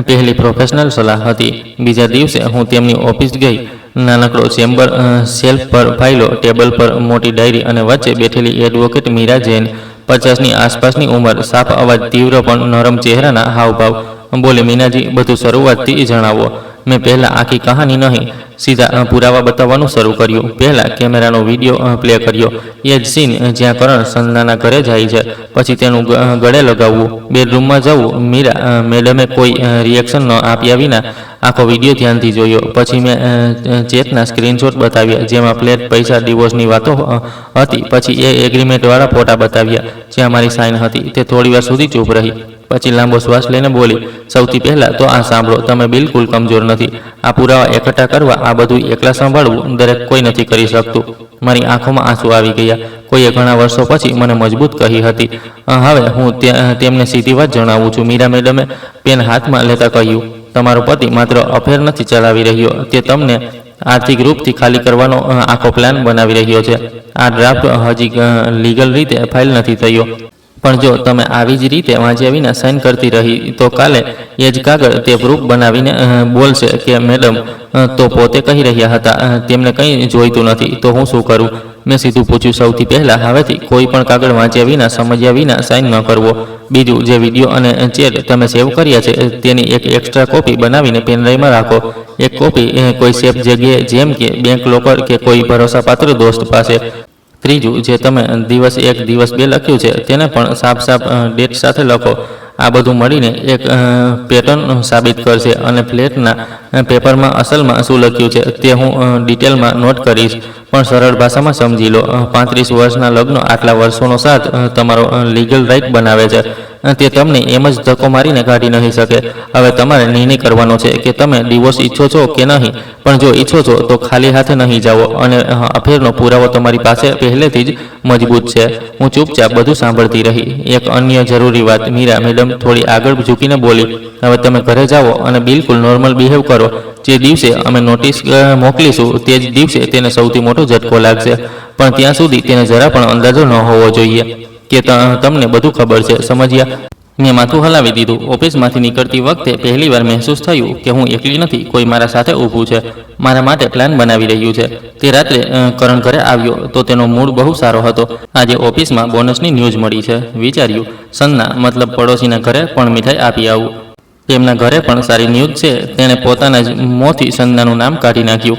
પહેલી પ્રોફેશનલ સલાહ હતી. બીજા દિવસે હું તેમની ઓફિસ ગઈ. નાનકડો ચેમ્બર, શેલ્ફ પર ફાઇલો, ટેબલ પર મોટી ડાયરી અને વચ્ચે બેઠેલી એડવોકેટ મીરા જૈન. 50ની આસપાસની ઉંમર, સાફ અવાજ, તીવ્ર પણ નરમ ચહેરાના હાવભાવ. બોલે, મીનાજી, બધું શરૂઆતથી જણાવો. મેં પહેલાં આખી કહાની નહીં, સીધા પુરાવા બતાવવાનું શરૂ કર્યું. પહેલાં કેમેરાનો વિડીયો પ્લે કર્યો. એ જ સીન જ્યાં કરણ સંજનાના ઘરે જાય છે. પછી તેનું ગળે લગાવવું, બેડરૂમમાં જવું. મીરા મેડમે કોઈ રિએક્શન ન આપ્યા વિના આખો વિડીયો ધ્યાનથી જોયો. પછી મેં ચેટના સ્ક્રીનશોટ બતાવ્યા જેમાં ફ્લેટ, પૈસા, ડિવોર્સની વાતો હતી. પછી એ એગ્રીમેન્ટવાળા ફોટા બતાવ્યા જ્યાં મારી સાઇન હતી. તે થોડીવાર સુધી ચૂપ રહી. પછી લાંબો શ્વાસ લઈને બોલી, સૌથી પહેલાં તો આ સાંભળો, તમે બિલકુલ કમજોર નથી. આ પુરાવા એકઠા કરવા, આ બધું એકલા સંભાળવું દરેક કોઈ નથી કરી શકતું. મારી આંખોમાં આંસુ આવી ગયા. કોઈએ ઘણા વર્ષો પછી મને મજબૂત કહી હતી. હવે હું તેમને સીધી વાત જણાવું છું. મીરા મેડમે પેન હાથમાં લેતા કહ્યું, તમારો પતિ માત્ર અફેર નથી ચલાવી રહ્યો, તે તમને આર્થિક રૂપથી ખાલી કરવાનો આખો પ્લાન બનાવી રહ્યો છે. આ ડ્રાફ્ટ હજી લીગલ રીતે ફાઇલ નથી થયો, પણ જો તમે આવી જ રીતે વાંચ્યા વિના સાઇન કરતી રહી તો કાલે એ જ કાગળ તે પ્રૂફ બનાવીને બોલશે કે મેડમ તો પોતે કહી રહ્યા હતા તેમને કંઈ જોઈતું નથી, તો હું શું કરું? મેં સીધું પૂછ્યું, સૌથી પહેલાં હવેથી કોઈ પણ કાગળ વાંચ્યા વિના, સમજ્યા વિના સાઇન ન કરવો. બીજું, જે વિડીયો અને ચેટ તમે સેવ કર્યા છે તેની એક એક્સ્ટ્રા કોપી બનાવીને પેનડ્રાઈવમાં રાખો. એક કોપી કોઈ સેફ જગ્યાએ જેમ કે બેંક લોકર કે કોઈ ભરોસાપાત્ર દોસ્ત પાસે. ત્રીજું, જે તમે દિવસ 1, દિવસ 2 લખ્યું છે તેને પણ સાફ ડેટ સાથે લખો. આ બધું મળીને એક પેટર્ન સાબિત કરશે અને ફ્લેટના પેપરમાં અસલમાં શું લખ્યું છે તે હું ડિટેલમાં નોટ કરીશ, પણ સરળ ભાષામાં સમજી લો. 35 વર્ષના લગ્ન, આટલા વર્ષોનો સાથ તમારો લીગલ રાઇટ બનાવે છે. તે તમને એમ જ ધક્કો મારીને કાઢી નહીં શકે. હવે તમારે નિર્ણય કરવાનો છે કે તમે ડિવોર્સ ઈચ્છો છો કે નહીં. પણ જો ઈચ્છો છો તો ખાલી હાથે નહીં જાઓ, અને અફેરનો પુરાવો તમારી પાસે પહેલેથી જ મજબૂત છે. હું ચૂપચાપ બધું સાંભળતી રહી. એક અન્ય જરૂરી વાત, મીરા મેડમ થોડી આગળ ઝૂકીને બોલી, હવે તમે ઘરે જાઓ અને બિલકુલ નોર્મલ બિહેવ કરો. જે દિવસે અમે નોટિસ મોકલીશું તે જ દિવસે તેને સૌથી મોટો ઝટકો લાગશે, પણ ત્યાં સુધી તેને જરા પણ અંદાજો ન હોવો જોઈએ કે તમને બધું ખબર છે, સમજ્યા? મેં માથું હલાવી દીધું. ઓફિસમાંથી નીકળતી વખતે પહેલીવાર મહેસૂસ થયું કે હું એકલી નથી, કોઈ મારા સાથે ઊભું છે, મારા માટે પ્લાન બનાવી રહ્યું છે. તે રાત્રે કરણ ઘરે આવ્યો તો તેનો મૂડ બહુ સારો હતો. આજે ઓફિસમાં બોનસની ન્યૂઝ મળી છે. વિચાર્યું, સનના મતલબ પડોશીના ઘરે પણ મીઠાઈ આપી આવું. તેમના ઘરે પણ સારી ન્યૂઝ છે. તેણે પોતાના જ મોંથી સંજનાનું નામ કાઢી નાખ્યું.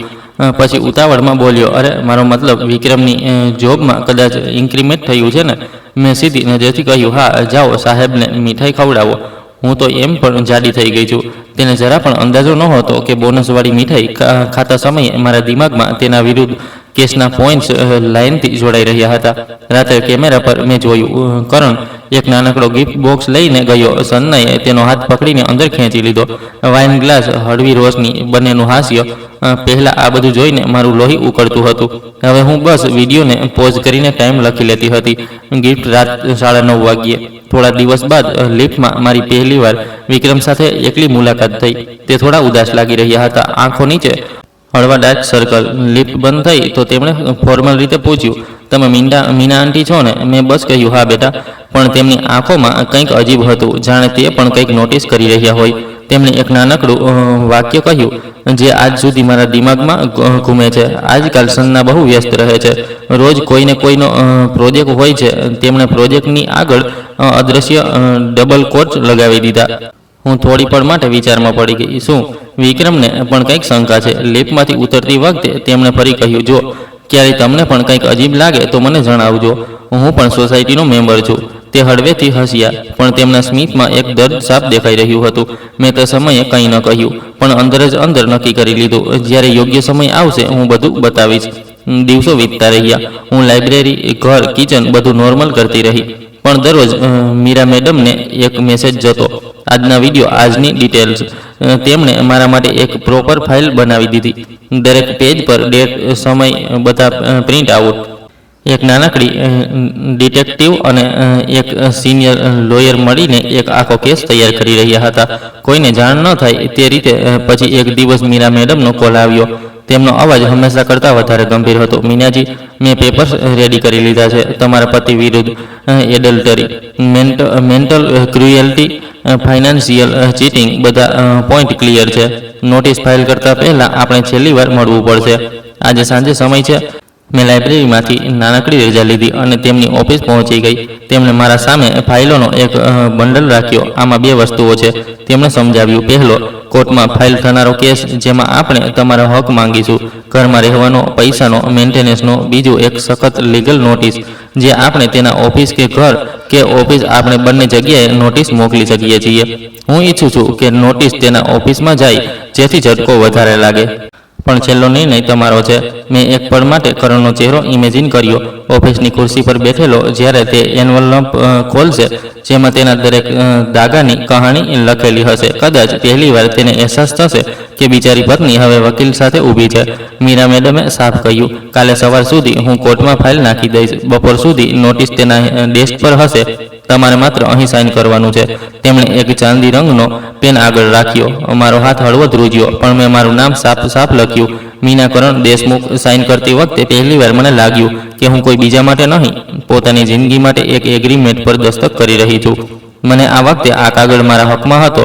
પછી ઉતાવળમાં બોલ્યો, અરે મારો મતલબ વિક્રમની જોબમાં કદાચ ઇન્ક્રીમેન્ટ થયું છે ને? મેં સીધી નજરથી કહ્યું, હા, જાઓ સાહેબને મીઠાઈ ખવડાવો. હું તો એમ પણ જાડી થઈ ગઈ છું. તેને જરા પણ અંદાજો નહોતો કે બોનસવાળી મીઠાઈ ખાતા સમયે મારા દિમાગમાં તેના વિરુદ્ધ કેસના પોઈન્ટ્સ લાઇનથી જોડાઈ રહ્યા હતા. રાત્રે કેમેરા પર મેં જોયું, કરણ એક નાનકડો ગિફ્ટ બોક્સ લઈને ગયો. સન્નાએ તેનો હાથ પકડીને અંદર ખેંચી લીધો. વાઇન ગ્લાસ, હળવી રોશની, બંનેનું હાસ્ય. પહેલાં આ બધું જોઈને મારું લોહી ઉકળતું હતું. હવે હું બસ વિડીયોને પોઝ કરીને ટાઈમ લખી લેતી હતી. ગિફ્ટ રાત 9:30 વાગ્યે. થોડા દિવસ બાદ લિફ્ટમાં મારી પહેલીવાર વિક્રમ સાથે એકલી મુલાકાત થઈ. તે થોડા ઉદાસ લાગી રહ્યા હતા. આંખો નીચે હળવા ડાર્ક સર્કલ. લિફ્ટ બંધ થઈ તો તેમણે ફોર્મલ રીતે પૂછ્યું, તમે મીના આંટી છો ને? મેં બસ કહ્યું, હા બેટા. પણ તેમની આંખોમાં કંઈક અજીબ હતું, જાણે તે પણ કંઈક નોટિસ કરી રહ્યા હોય. તેમણે એક નાનકડું વાક્ય કહ્યું જે આજ સુધી મારા દિમાગમાં ઘૂમે છે. આજકાલ સન્ના બહુ વ્યસ્ત રહે છે. રોજ કોઈને કોઈનો પ્રોજેક્ટ હોય છે. તેમણે પ્રોજેક્ટની આગળ અદ્રશ્ય ડબલ કોટ લગાવી દીધા. હું થોડી પળ માટે વિચારમાં પડી ગઈ. શું વિક્રમને પણ કંઈક શંકા છે? લિફ્ટમાંથી ઉતરતી વખતે તેમણે ફરી કહ્યું, જો ક્યારેય તમને પણ કંઈક અજીબ લાગે તો મને જણાવજો. હું પણ સોસાયટીનો મેમ્બર છું. તે હળવેથી હસ્યા, પણ તેમના સ્મિતમાં એક દર્દ સાફ દેખાઈ રહ્યું હતું. મેં તે સમયે કંઈ ન કહ્યું, પણ અંદર જ અંદર નક્કી કરી લીધું, જ્યારે યોગ્ય સમય આવશે હું બધું બતાવીશ. દિવસો વીતતા રહ્યા. હું લાઇબ્રેરી, ઘર, કિચન બધું નોર્મલ કરતી રહી. પણ દરરોજ મીરા મેડમને એક મેસેજ જતો, આજના વિડીયો, આજની ડિટેલ્સ. તેમણે મારા માટે એક પ્રોપર ફાઇલ બનાવી દીધી. દરેક પેજ પર ડેટ, સમય, બધા પ્રિન્ટ આઉટ. એક નાનકડી ડિટેક્ટિવ અને એક સિનિયર લોયર મળીને એક આખો કેસ તૈયાર કરી રહ્યા હતા. કોઈને જાણ ન થાય તે રીતે. પછી એક દિવસ મીરા મેડમનો કોલ આવ્યો. તેમનો અવાજ હંમેશા કરતાં વધારે ગંભીર હતો. મીનાજી, મેં પેપર્સ રેડી કરી લીધા છે. તમારા પતિ વિરુદ્ધ એડલ્ટરી, મેન્ટલ ક્રુએલ્ટી, ફાઇનાન્શિયલ ચીટિંગ, બધા પોઈન્ટ ક્લિયર છે. નોટિસ ફાઇલ કરતાં પહેલાં આપણે છેલ્લી વાર મળવું પડશે. આજે સાંજે સમય છે? મેં લાઇબ્રેરીમાંથી નાનકડી રજા લીધી અને તેમની ઓફિસ પહોંચી ગઈ. તેમણે મારા સામે ફાઇલોનો એક બંડલ રાખ્યો. આમાં બે વસ્તુઓ છે, તેમણે સમજાવ્યું. પહેલો, કોર્ટમાં ફાઇલ થનારો કેસ, જેમાં આપણે તમારો હક માંગીશું, ઘરમાં રહેવાનો, પૈસાનો, મેન્ટેનન્સનો. બીજું, એક સખત લીગલ નોટિસ, જે આપણે તેના ઓફિસ કે ઘર કે ઓફિસ, આપણે બંને જગ્યાએ નોટિસ મોકલી શકીએ છીએ. હું ઈચ્છું છું કે નોટિસ તેના ઓફિસમાં જાય, જેથી ઝટકો વધારે લાગે. પણ છેલ્લો નિર્ણય તમારો છે. મેં એક પળ માટે કરણનો ચહેરો ઇમેજિન કર્યો, ઓફિસની ખુરશી પર બેઠેલો. જ્યારે તે એન્વલપ ખોલશે, જેમાં તેના દરેક દાગાની કહાણી લખેલી હશે, કદાચ પહેલીવાર તેને અહેસાસ થશે કે બિચારી પત્ની હવે વકીલ સાથે ઊભી છે. મીરા મેડમે સાફ કહ્યું, કાલે સવાર સુધી હું કોર્ટમાં ફાઇલ નાખી દઈશ. બપોર સુધી નોટિસ તેના ડેસ્ક પર હશે. તમારે માત્ર અહીં સાઇન કરવાનું છે. તેમણે એક ચાંદી રંગનો પેન આગળ રાખ્યો. મારો હાથ હળવો ધ્રુજ્યો, પણ મેં મારું નામ સાફ લખ્યું, મીના કરણ દેશમુખ. સાઇન કરતી વખતે પહેલીવાર મને લાગ્યું કે હું કોઈ બીજા માટે નહીં, પોતાની જિંદગી માટે એક એગ્રીમેન્ટ પર દસ્તક કરી રહી છું. મને આ વખતે આ કાગળ મારા હકમાં હતો.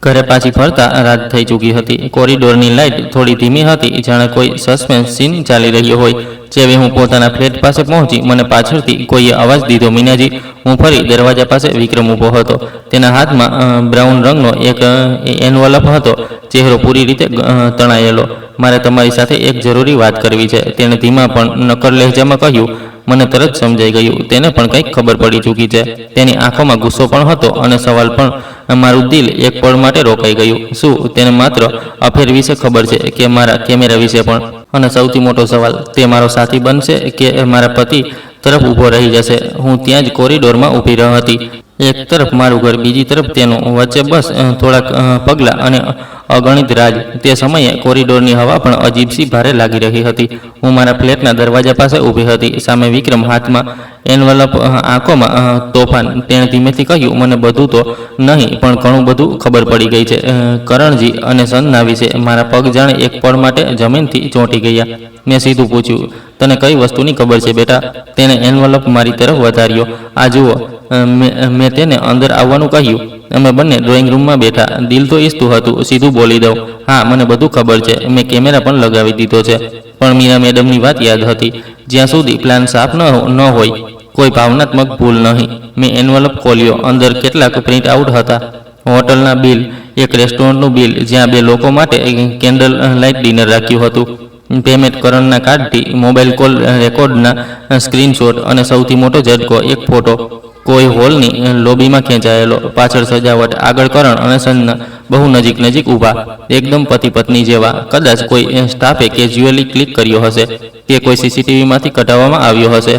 ઘરે પાછી ફરતા રાત થઈ ચૂકી હતી. કોરિડોરની લાઇટ થોડી ધીમી હતી, જાણે કોઈ સસ્પેન્સ સીન ચાલી રહ્યો હોય. જેવી હું પોતાના ફ્લેટ પાસે પહોંચી, મને પાછળથી કોઈએ અવાજ દીધો, મીનાજી. હું ફરી દરવાજા પાસે. વિક્રમ ઊભો હતો. તેના હાથમાં બ્રાઉન રંગનો એક એન્વલપ હતો, ચહેરો પૂરી રીતે તણાયેલો. મારે તમારી સાથે એક જરૂરી વાત કરવી છે, તેણે ધીમા પણ નક્કર લહેજામાં કહ્યું. મને તરત સમજાઈ ગયું, તેને પણ કંઈક ખબર પડી ચૂકી છે. તેની આંખોમાં ગુસ્સો પણ હતો અને સવાલ પણ. મારું દિલ એક પળ માટે રોકાઈ ગયું. શું તેને માત્ર અફેર વિશે ખબર છે કે મારા કેમેરા વિશે પણ? અને સૌથી મોટો સવાલ, તે મારો સાથી બનશે કે મારા પતિ તરફ ઊભો રહી જશે? હું ત્યાં જ કોરિડોરમાં ઊભી રહી હતી. એક તરફ મારું ઘર, બીજી તરફ તેનું, વચ્ચે બસ થોડાક પગલાં અને અગણિત રાજ. તે સમયે કોરિડોરની હવા પણ અજીબસી ભારે લાગી રહી હતી. હું મારા ફ્લેટના દરવાજા પાસે ઊભી હતી. સામે વિક્રમ, હાથમાં એન્વલપ, આંખોમાં તોફાન. તેણે ધીમેથી કહ્યું, મને બધું તો નહીં, પણ ઘણું બધું ખબર પડી ગઈ છે કરણજી અને સન્ના વિશે. મારા પગ જાણે એક પળ માટે જમીનથી ચોંટી ગયા. મેં સીધું પૂછ્યું, તને કઈ વસ્તુની ખબર છે બેટા? તેણે એન્વલપ મારી તરફ વધાર્યો. આ જુઓ. મેં તેને અંદર આવવાનું કહ્યું. અમે બંને ડ્રોઈંગ રૂમમાં બેઠા. દિલ તો ઈચ્છતું હતું સીધું બોલી દઉં, હા મને બધું ખબર છે, મેં કેમેરા પણ લગાવી દીધો છે. પણ મીરા મેડમની વાત યાદ હતી. જ્યાં સુધી પ્લાન સાફ ન હોય, કોઈ ભાવનાત્મક ભૂલ નહીં. મેં એન્વલપ ખોલ્યો. અંદર કેટલાક પ્રિન્ટ આઉટ હતા. હોટલના બિલ, એક રેસ્ટોરન્ટનું બિલ, જ્યાં 2 લોકો માટે કેન્ડલ લાઇટ ડિનર રાખ્યું હતું, પેમેન્ટ કરણના કાર્ડથી, મોબાઈલ કોલ રેકોર્ડના સ્ક્રીનશોટ, અને સૌથી મોટો ઝટકો, એક ફોટો કોઈ હોલની લોબીમાં ખેંચાયેલો. પાછળ સજાવટ, આગળ કરણ અને સન્ના બહુ નજીક ઊભા, એકદમ પતિ પત્ની જેવા. કદાચ કોઈ સ્ટાફે કેઝ્યુઅલી ક્લિક કર્યો હશે કે કોઈ સીસીટીવીમાંથી કઢાવવામાં આવ્યો હશે.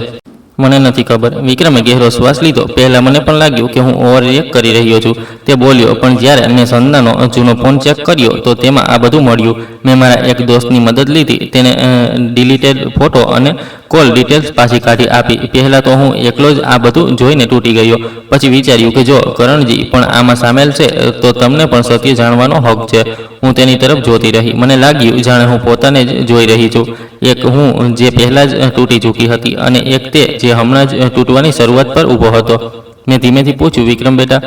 મને નથી ખબર. વિક્રમે ગહેરો શ્વાસ લીધો. પહેલાં મને પણ લાગ્યું કે હું ઓવર રિએક્ટ કરી રહ્યો છું. તે બોલ્યો, પણ જ્યારે મેં સન્નાનો જૂનો ફોન ચેક કર્યો તો તેમાં આ બધું મળ્યું. મેં મારા એક દોસ્તની મદદ લીધી. તેને ડિલીટેડ ફોટો અને કોલ ડિટેલ્સ પાછી કાઢી આપી. પહેલાં તો હું એકલો જ આ બધું જોઈને તૂટી ગયો. પછી વિચાર્યું કે જો કરણજી પણ આમાં સામેલ છે તો તમને પણ સત્ય જાણવાનો હક છે. હું તેની તરફ જોતી રહી. મને લાગ્યું જાણે હું પોતાને જ જોઈ રહી છું. એક હું જે પહેલાં જ તૂટી ચૂકી હતી, અને એક તે જે હમણાં જ તૂટવાની શરૂઆત પર ઊભો હતો. મેં ધીમેથી પૂછ્યું, વિક્રમ બેટા,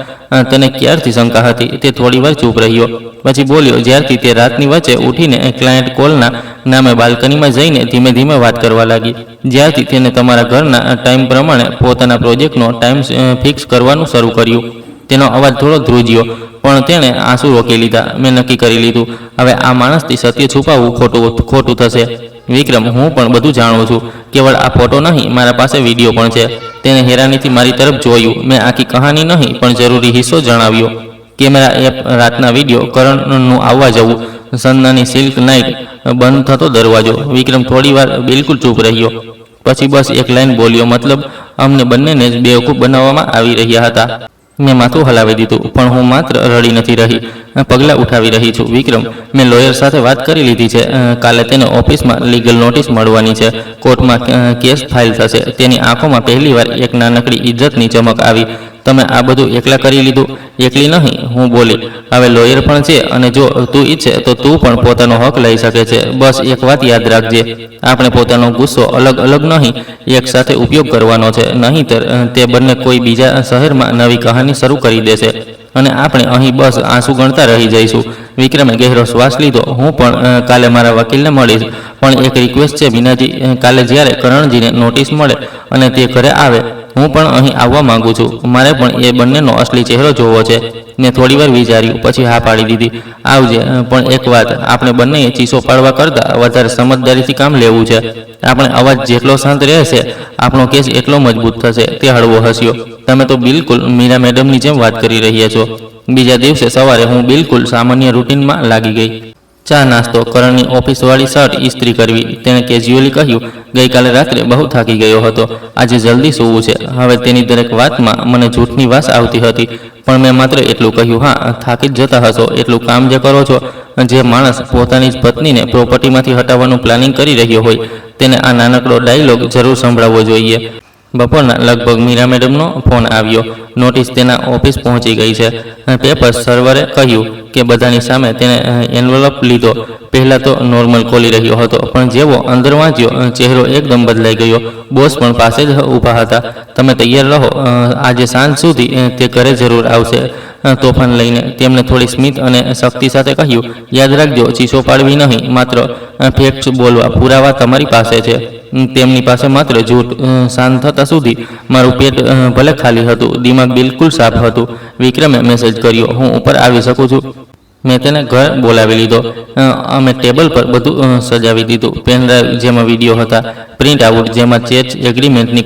તને ક્યારથી શંકા હતી? તે થોડીવાર ચૂપ રહ્યો, પછી બોલ્યો, જ્યારથી તે રાતની વચ્ચે ઉઠીને ક્લાયન્ટ કોલના નામે બાલ્કનીમાં જઈને ધીમે ધીમે વાત કરવા લાગી, જ્યારથી તેને તમારા ઘરના ટાઈમ પ્રમાણે પોતાના પ્રોજેક્ટનો ટાઈમ ફિક્સ કરવાનું શરૂ કર્યું. તેનો અવાજ થોડો ધ્રુજ્યો, પણ તેણે આંસુ રોકી લીધા. મેં નક્કી કરી લીધું, હવે આ માણસથી સત્ય છુપાવવું ખોટું થશે. વિક્રમ, હું પણ બધું જાણું છું. કેવળ આ ફોટો નહીં, મારા પાસે વિડીયો પણ છે. તેને હેરાનીથી મારી તરફ જોયું. મેં આખી કહાની નહીં પણ જરૂરી હિસ્સો જણાવ્યો. કેમેરા એપ, રાતના વિડીયો, કરણનું આવવા જવું, સંજનાની સિલ્ક નાઇટ, બંધ થતો દરવાજો. વિક્રમ થોડીવાર બિલકુલ ચૂપ રહ્યો, પછી બસ એક લાઈન બોલ્યો, મતલબ અમને બંનેને જ બેવકૂફ બનાવવામાં આવી રહ્યા હતા. મેં માથું હલાવી દીધું, પણ હું માત્ર રડી નથી રહી, પગલાં ઉઠાવી રહી છું. વિક્રમ, મેં લોયર સાથે વાત કરી લીધી છે. કાલે તેને ઓફિસમાં લીગલ નોટિસ મળવાની છે. કોર્ટમાં કેસ ફાઇલ થશે. તેની આંખોમાં પહેલીવાર એક નાનકડી ઇજ્જતની ચમક આવી. તમે આ બધું એકલા કરી લીધું? એકલી નહીં, હું બોલી. હવે લોયર પણ છે, અને જો તું ઈચ્છે તો તું પણ પોતાનો હક લઈ શકે છે. બસ એક વાત યાદ રાખજે, આપણે પોતાનો ગુસ્સો અલગ અલગ નહીં, એક સાથે ઉપયોગ કરવાનો છે. નહીંતર તે બંને કોઈ બીજા શહેરમાં નવી કહાની શરૂ કરી દેશે અને આપણે અહીં બસ આંસુ ગણતા રહી જઈશું. વિક્રમે ગહેરો શ્વાસ લીધો. હું પણ કાલે મારા વકીલને મળીશ, પણ એક રિક્વેસ્ટ છે મીનાજી, કાલે જ્યારે કરણજીને નોટિસ મળે અને તે ઘરે આવે, હું પણ અહીં આવવા માંગુ છું. મારે પણ એ બંનેનો અસલી ચહેરો જોવો છે. મેં થોડીવાર વિચાર્યું, પછી હા પાડી દીધી. આવજે, પણ એક વાત, આપણે બંનેએ ચીસો પાડવા કરતાં વધારે સમજદારીથી કામ લેવું છે. આપણે અવાજ જેટલો શાંત રહેશે, આપણો કેસ એટલો મજબૂત થશે. તે હળવો હસ્યો. તમે તો બિલકુલ મીરા મેડમની જેમ વાત કરી રહ્યા છો. બીજા દિવસે સવારે હું બિલકુલ સામાન્ય રૂટીનમાં લાગી ગઈ. ચા નાસ્તો, કરણની ઓફિસવાળી શર્ટ ઇસ્ત્રી કરવી. તેણે કેઝ્યુઅલી કહ્યું, ગઈકાલે રાત્રે બહુ થાકી ગયો હતો, આજે જલ્દી સૂવું છે. હવે તેની દરેક વાતમાં મને જૂઠની વાસ આવતી હતી, પણ મેં માત્ર એટલું કહ્યું, હા, થાકી જ જતા હશો. એટલું કામ જે કરો છો, જે માણસ પોતાની જ પત્નીને પ્રોપર્ટીમાંથી હટાવવાનું પ્લાનિંગ કરી રહ્યો હોય, તેને આ નાનકડો ડાયલોગ જરૂર સંભળાવવો જોઈએ. બપોરના લગભગ મીરા મેડમનો ફોન આવ્યો. નોટિસ તેના ઓફિસ પહોંચી ગઈ છે. પેપર સર્વરે કહ્યું કે બધાની સામે તેને એન્વલપ લીધો. પહેલાં તો નોર્મલ ખોલી રહ્યો હતો, પણ જેવો અંદર વાંચ્યો, ચહેરો એકદમ બદલાઈ ગયો. બોસ પણ પાસે જ ઊભા હતા. તમે તૈયાર રહો, આજે સાંજ સુધી તે ઘરે જરૂર આવશે તોફાન લઈને. તેમને થોડી સ્મિત અને શક્તિ સાથે કહ્યું, યાદ રાખજો, ચીસો પાડવી નહીં, માત્ર ફેક્ટ્સ બોલવા. પુરાવા તમારી પાસે છે, તેમની પાસે માત્ર જૂઠ. શાંત થતા સુધી મારું પેટ ભલે ખાલી હતું, દિમાગ બિલકુલ સાફ હતું. વિક્રમે મેસેજ કર્યો, હું ઉપર આવી શકું છું? મેં તેને ઘર બોલાવી લીધો. અમે ટેબલ પર બધું સજાવી દીધું. પેનડ્રાઈવ જેમાં વિડીયો હતા, પ્રિન્ટ આઉટ જેમાં ચેક એગ્રીમેન્ટની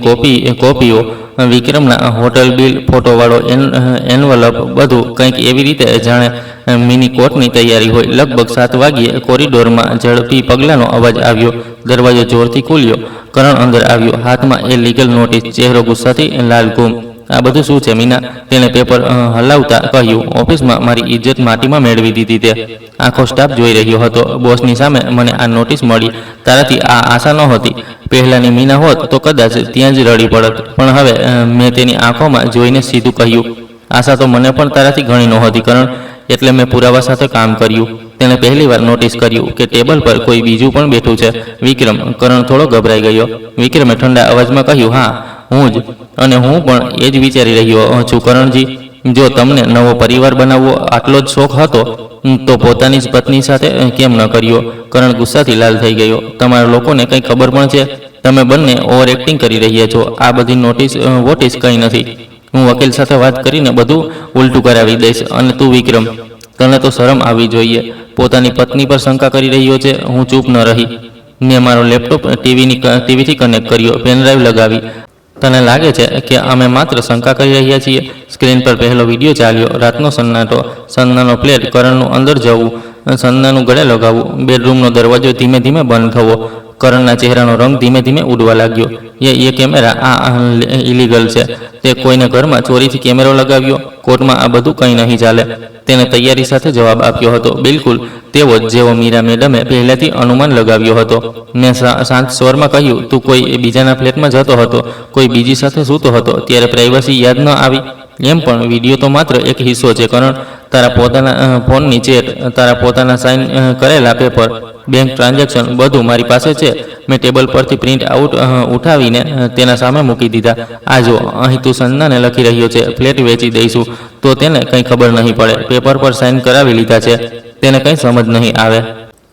કોપીઓ, વિક્રમના હોટલ બિલ, ફોટોવાળો એનવલપ, બધું કંઈક એવી રીતે જાણે મિની કોર્ટની તૈયારી હોય. લગભગ 7 વાગ્યે કોરિડોરમાં ઝડપી પગલાંનો અવાજ આવ્યો. દરવાજો જોરથી ખુલ્યો. કરણ અંદર આવ્યો, હાથમાં એ લીગલ નોટિસ, ચહેરો ગુસ્સાથી લાલઘૂમ. આ બધું શું છે મીના? તેણે પેપર હલાવતા કહ્યું. ઓફિસમાં મારી ઇજ્જત માટીમાં મેળવી દીધી તે. આખો સ્ટાફ જોઈ રહ્યો હતો. બોસની સામે મને આ નોટિસ મળી, તારાથી આ આશા નહોતી. પહેલાંની મીના હોત તો કદાચ ત્યાં જ રડી પડત, પણ હવે મેં તેની આંખોમાં જોઈને સીધું કહ્યું, આશા તો મને પણ તારાથી ઘણી નહોતી કરણ, એટલે મેં પુરાવા સાથે કામ કર્યું. તેણે પહેલીવાર નોટિસ કર્યું કે ટેબલ પર કોઈ બીજું પણ બેઠું છે. વિક્રમ. કરણ થોડો ગભરાઈ ગયો. વિક્રમે ઠંડા અવાજમાં કહ્યું, હા, હું જ, અને હું પણ એ જ વિચારી રહ્યો છું કરણજી. જો તમને નવો પરિવાર બનાવવો આટલો જ શોખ હતો, તો પોતાની જ પત્ની સાથે કેમ ન કર્યો? કરણ ગુસ્સાથી લાલ થઈ ગયો. તમારા લોકોને કંઈ ખબર પણ છે? તમે બંને ઓવર એક્ટિંગ કરી રહ્યા છો. આ બધી વોટિસ કંઈ નથી. હું વકીલ સાથે વાત કરીને બધું ઉલટું કરાવી દઈશ. અને તું વિક્રમ, તને તો શરમ આવવી જોઈએ. પોતાની પત્ની પર શંકા કરી રહ્યો છે. હું ચૂપ ન રહી. મેં મારો લેપટોપ ટીવીથી કનેક્ટ કર્યો, પેનડ્રાઈવ લગાવી. તને લાગે છે કે અમે માત્ર શંકા કરી રહ્યા છીએ? સ્ક્રીન પર પહેલો વિડીયો ચાલ્યો. રાતનો સન્નાટો, સંજનાનો ફ્લેટ, કરણનું અંદર જવું, સંજનાનું ગળે લગાવવું, બેડરૂમનો દરવાજો ધીમે ધીમે બંધ થવો. કરણના ચહેરાનો રંગ ધીમે ધીમે ઉડવા લાગ્યો. એ કેમેરા, આ ઇલીગલ છે. તે કોઈને ઘરમાં ચોરીથી કેમેરો લગાવ્યો. કોર્ટમાં આ બધું કંઈ નહીં ચાલે. તેને તૈયારી સાથે જવાબ આપ્યો હતો, બિલકુલ તેવો જ જેવો મીરા મેડમે પહેલાથી અનુમાન લગાવ્યો હતો. મેં શાંત સ્વરમાં કહ્યું, તું કોઈ બીજાના ફ્લેટમાં જતો હતો, કોઈ બીજી સાથે સૂતો હતો, ત્યારે પ્રાઇવસી યાદ ન આવી? એમ પણ વિડીયો તો માત્ર એક હિસ્સો છે. કરણ, તારા પોતાના ફોનની ચેટ, તારા પોતાના સાઇન કરેલા પેપર, બેંક ટ્રાન્ઝેક્શન બધું મારી પાસે છે. મેં ટેબલ પરથી પ્રિન્ટ આઉટ ઉઠાવીને તેના સામે મૂકી દીધા. આ જો, અહીં તું સંજનાને લખી રહ્યો છે ફ્લેટ વેચી દઈશું, તો તેને કંઈ ખબર નહીં પડે. પેપર પર સાઇન કરાવી લીધા છે, તેને કંઈ સમજ નહીં આવે.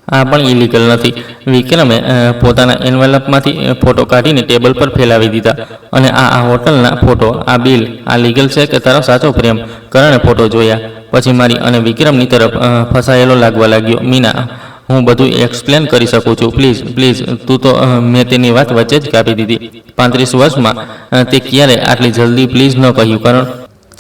આ પણ ઇલીગલ નથી. વિક્રમે પોતાના એન્વેલપમાંથી ફોટો કાઢીને ટેબલ પર ફેલાવી દીધા. અને આ હોટલના ફોટો, આ બિલ, આ લીગલ છે કે તારો સાચો પ્રેમ? કરણે ફોટો જોયા પછી મારી અને વિક્રમની તરફ ફસાયેલો લાગવા લાગ્યો. મીના, હું બધું એક્સપ્લેન કરી શકું છું. Please please. તું તો મેં તેની વાત વચ્ચે જ કાપી દીધી. 35 વર્ષમાં તે ક્યારે આટલી જલ્દી પ્લીઝ ન કહ્યું. કારણ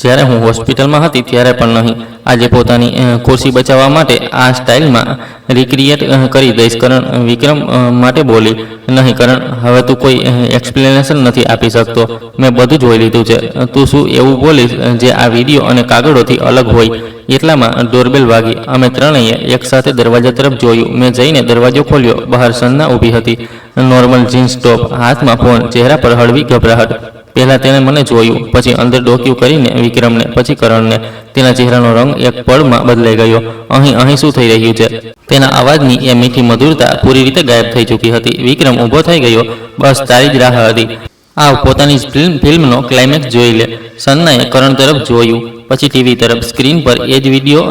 જ્યારે હું હોસ્પિટલમાં હતી ત્યારે પણ નહીં. આજે પોતાની ખુરશી બચાવવા માટે આ સ્ટાઇલમાં રિક્રિએટ કરી દઈશ. કરણ વિક્રમ માટે બોલી. નહીં કરણ, હવે તું કોઈ એક્સપ્લેનેશન નથી આપી શકતો. મેં બધું જોઈ લીધું છે. તું શું એવું બોલીશ જે આ વિડીયો અને કાગળોથી અલગ હોય? એટલામાં ડોરબેલ વાગી. અમે ત્રણેય એકસાથે દરવાજા તરફ જોયું. મેં જઈને દરવાજો ખોલ્યો. બહાર સંજના ઊભી હતી. નોર્મલ જીન્સ ટોપ, હાથમાં ફોન, ચહેરા પર હળવી ગભરાહટ. પહેલાં તેણે મને જોયું, પછી અંદર ડોક્યું કરીને વિક્રમને, પછી કરણને. તેના ચહેરાનો રંગ એક પળમાં બદલાઈ ગયો. અહીં શું થઈ રહ્યું છે? તેના અવાજની એ મીઠી મધુરતા પૂરી રીતે ગાયબ થઈ ચૂકી હતી. વિક્રમ ઊભો થઈ ગયો. બસ તારી જ રાહ હતી. આવ, પોતાની ફિલ્મનો ક્લાઇમેક્સ જોઈ લે. સંજનાએ કરણ તરફ જોયું, પછી ટીવી તરફ. સ્ક્રીન પર એ જ વિડીયો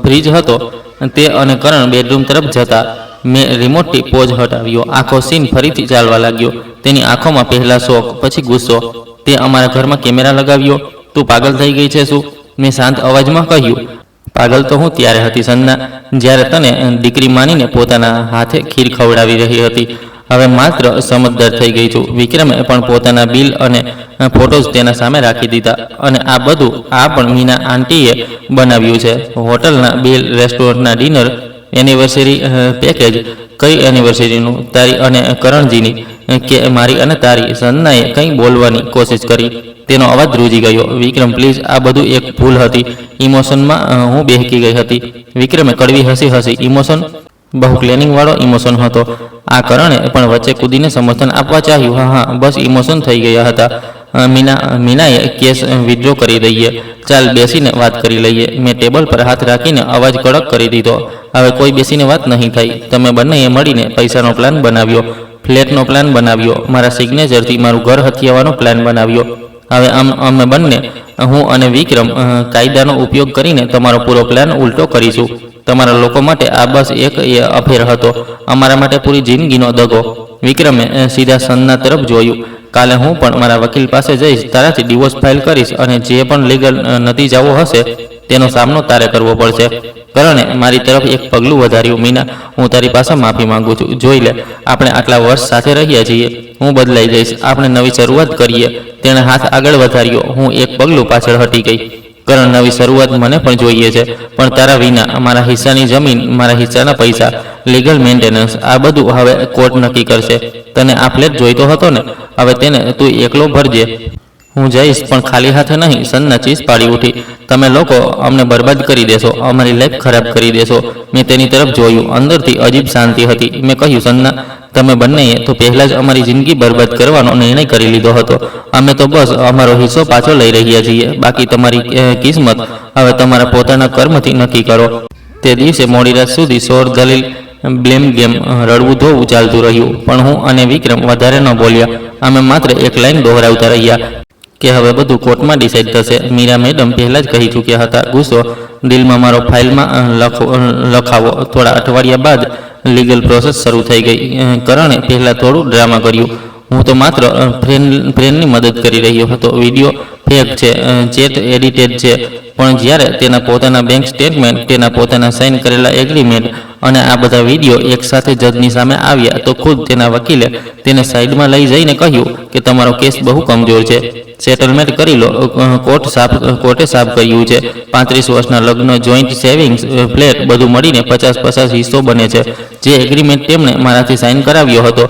ફ્રીજ હતો. તે અને કરણ બેડરૂમ તરફ જતા. મેં રિમોટથી પોઝ હટાવ્યો. આખો સીન ફરીથી ચાલવા લાગ્યો. તેની આંખોમાં પહેલા શોક, પછી ગુસ્સો. તે અમારા ઘરમાં કેમેરા લગાવ્યો? તું પાગલ થઈ ગઈ છે શું? મેં શાંત અવાજમાં કહ્યું. પાગલ તો હું ત્યારે હતી સંજના, જ્યારે તને દીકરી માનીને પોતાના હાથે ખીર ખવડાવી રહી હતી. હવે માત્ર સમજદાર થઈ ગઈ છું. વિક્રમે પણ પોતાના બિલ અને ફોટોઝ તેના સામે રાખી દીધા. અને આ બધું આ પણ મીના આંટીએ બનાવ્યું છે. હોટલના બિલ, રેસ્ટોરન્ટના ડિનર, એનિવર્સરી પેકેજ. કઈ એનિવર્સરીનું? તારી અને કરણજીની કે મારી અને તારી? સંજનાએ કંઈ બોલવાની કોશિશ કરી. તેનો અવાજ ધ્રુજી ગયો. વિક્રમ પ્લીઝ, આ બધું એક ભૂલ હતી. ઇમોશનમાં હું બહેકી ગઈ હતી. વિક્રમે કડવી હસી. ઇમોશન? બહુ પ્લેનિંગવાળો ઇમોશન હતો. આ કરણે પણ વચ્ચે કૂદીને સમર્થન આપવા ચાહ્યું. હા, બસ ઇમોશન થઈ ગયા હતા. મીનાએ કેસ વિથડ્રો કરી દઈએ. ચાલ બેસીને વાત કરી લઈએ. મેં ટેબલ પર હાથ રાખીને અવાજ કડક કરી દીધો. હવે કોઈ બેસીને વાત નહીં થઈ. તમે બંનેએ મળીને પૈસાનો પ્લાન બનાવ્યો, ફ્લેટનો પ્લાન બનાવ્યો, મારા સિગ્નેચરથી મારું ઘર હથિયાવાનો પ્લાન બનાવ્યો. હવે અમે બંને, હું અને વિક્રમ, કાયદાનો ઉપયોગ કરીને તમારો પૂરો પ્લાન ઉલટો કરીશું. તમારા લોકો માટે આ બસ એક અફેર હતો, અમારા માટે પૂરી જિંદગીનો દગો. વિક્રમે સીધા સંજના તરફ જોયું. કાલે હું પણ મારા વકીલ પાસે જઈશ, તારાથી ડિવોર્સ ફાઇલ કરીશ, અને જે પણ લીગલ નતીજાઓ હશે તેનો સામનો તારે કરવો પડશે. કરણે મારી તરફ એક પગલું વધાર્યું. મીના, હું તારી પાસે માફી માંગુ છું. જોઈ લે, આપણે આટલા વર્ષ સાથે રહ્યા છીએ. હું બદલાઈ જઈશ. આપણે નવી શરૂઆત કરીએ. તેણે હાથ આગળ વધાર્યો. હું એક પગલું પાછળ હટી ગઈ. કરણ, નવી શરૂઆત મને પણ જોઈએ છે, પણ તારા વિના. મારા હિસ્સાની જમીન, મારા હિસ્સાના પૈસા, લીગલ મેન્ટેનન્સ, આ બધું હવે કોર્ટ નક્કી કરશે. તને આ ફ્લેટ જોઈતો હતો ને? હવે તેને તું એકલો ભરજે. હું જઈશ, પણ ખાલી હાથે નહીં. સંજના ચીસ પાડી ઉઠી. તમે લોકો અમને બરબાદ કરી દેશો, અમારી લાઈફ ખરાબ કરી દેશો. મેં તેની તરફ જોયું. અંદરથી અજીબ શાંતિ હતી. મેં કહ્યું, સંજના, તમે બંનેએ તો પહેલાં જ અમારી જિંદગી બરબાદ કરવાનો નિર્ણય કરી લીધો હતો. અમે તો બસ અમારો હિસ્સો પાછો લઈ રહ્યા છીએ. બાકી તમારી કિસ્મત હવે તમારા પોતાના કર્મથી નક્કી કરો. તે દિવસે મોડી રાત સુધી શોર, દલીલ, બ્લેમ ગેમ, રડવું ધોવું ચાલતું રહ્યું. પણ હું અને વિક્રમ વધારે ન બોલ્યા. અમે માત્ર એક લાઈન દોહરાવતા રહ્યા કે હવે બધું કોર્ટમાં ડિસાઇડ થશે. મીરા મેડમ પહેલાં જ કહી ચૂક્યા હતા. ગુસ્સો દિલમાં મારો ફાઇલમાં લખાવો. થોડા અઠવાડિયા બાદ લીગલ પ્રોસેસ શરૂ થઈ ગઈ. કરણે પહેલાં થોડું ડ્રામા કર્યું. હું તો માત્ર ફ્રેન્ડની મદદ કરી રહ્યો હતો. વિડીયો ફેક છે, ચેટ એડિટેડ છે. પણ જ્યારે તેના પોતાના બેંક સ્ટેટમેન્ટ, તેના પોતાના સાઇન કરેલા એગ્રીમેન્ટ અને આ બધા વિડીયો એકસાથે જજની સામે આવ્યા, તો ખુદ તેના વકીલે તેને સાઈડમાં લઈ જઈને કહ્યું કે તમારો કેસ બહુ કમજોર છે. સેટલમેન્ટ કરી લો. કોર્ટે સાફ કર્યું છે. 35 વર્ષના લગ્ન, જોઈન્ટ સેવિંગ્સ, ફ્લેટ, બધું મળીને 50-50 હિસ્સો બને છે. જે એગ્રીમેન્ટ તેમણે મારાથી સાઇન કરાવ્યો હતો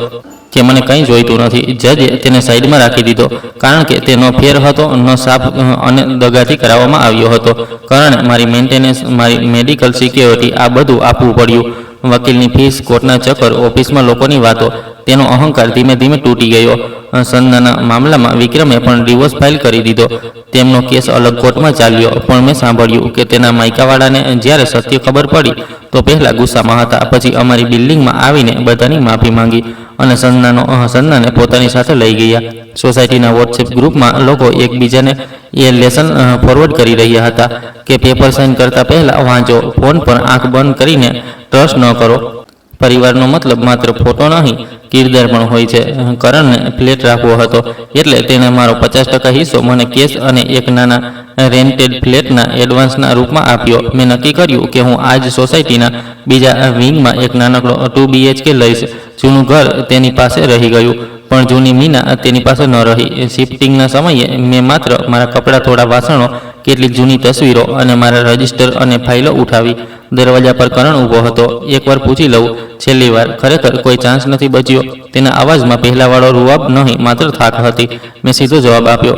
કે મને કંઈ જોઈતું નથી, જજે તેને સાઈડમાં રાખી દીધો. કારણ કે તે ન ફેર હતો, ન સાફ અને દગાથી કરાવવામાં આવ્યો હતો. કારણે મારી મેન્ટેનન્સ, મારી મેડિકલ સિક્યોરિટી, આ બધું આપવું પડ્યું. વકીલની ફીસ, કોર્ટના ચક્કર, ઓફિસમાં લોકોની વાતો, તેનો અહંકાર ધીમે ધીમે તૂટી ગયો. સંજનાના મામલામાં વિક્રમે પણ ડિવોર્સ ફાઇલ કરી દીધો. તેમનો કેસ અલગ કોર્ટમાં ચાલ્યો, પણ મેં સાંભળ્યું કે તેના માયકાવાળાને જ્યારે સત્ય ખબર પડી તો પહેલાં ગુસ્સામાં હતા, પછી અમારી બિલ્ડિંગમાં આવીને બધાની માફી માંગી અને સંજનાને પોતાની સાથે લઈ ગયા. સોસાયટીના વોટ્સએપ ગ્રુપમાં લોકો એકબીજાને એ લેસન ફોરવર્ડ કરી રહ્યા હતા કે પેપર સાઇન કરતા પહેલાં વાંચો, ફોન પર આંખ બંધ કરીને ટ્રસ્ટ ન કરો. પરિવારનો મતલબ માત્ર ફોટો નહીં, કિરદાર પણ હોય છે. કરણને ફ્લેટ રાખવો હતો એટલે તેણે મારો 50% હિસ્સો મને કેશ અને એક નાના રેન્ટેડ ફ્લેટના એડવાન્સના રૂપમાં આપ્યો. મેં નક્કી કર્યું કે હું આ જ સોસાયટીના બીજા વિંગમાં એક નાનકડો 2 BHK લઈશ. જૂનું ઘર તેની પાસે રહી ગયું, પણ જૂની મીના તેની પાસે ન રહી. શિફ્ટિંગના સમયે મેં માત્ર મારા કપડાં, થોડા વાસણો, કેટલીક જૂની તસવીરો અને મારા રજિસ્ટર અને ફાઇલો ઉઠાવી. દરવાજા પર કરણ ઊભો હતો. એકવાર પૂછી લઉં, છેલ્લી વાર, ખરેખર કોઈ ચાન્સ નથી બચ્યો? તેના અવાજમાં પહેલાવાળો રૂઆબ નહીં, માત્ર થાક હતી. મેં સીધો જવાબ આપ્યો,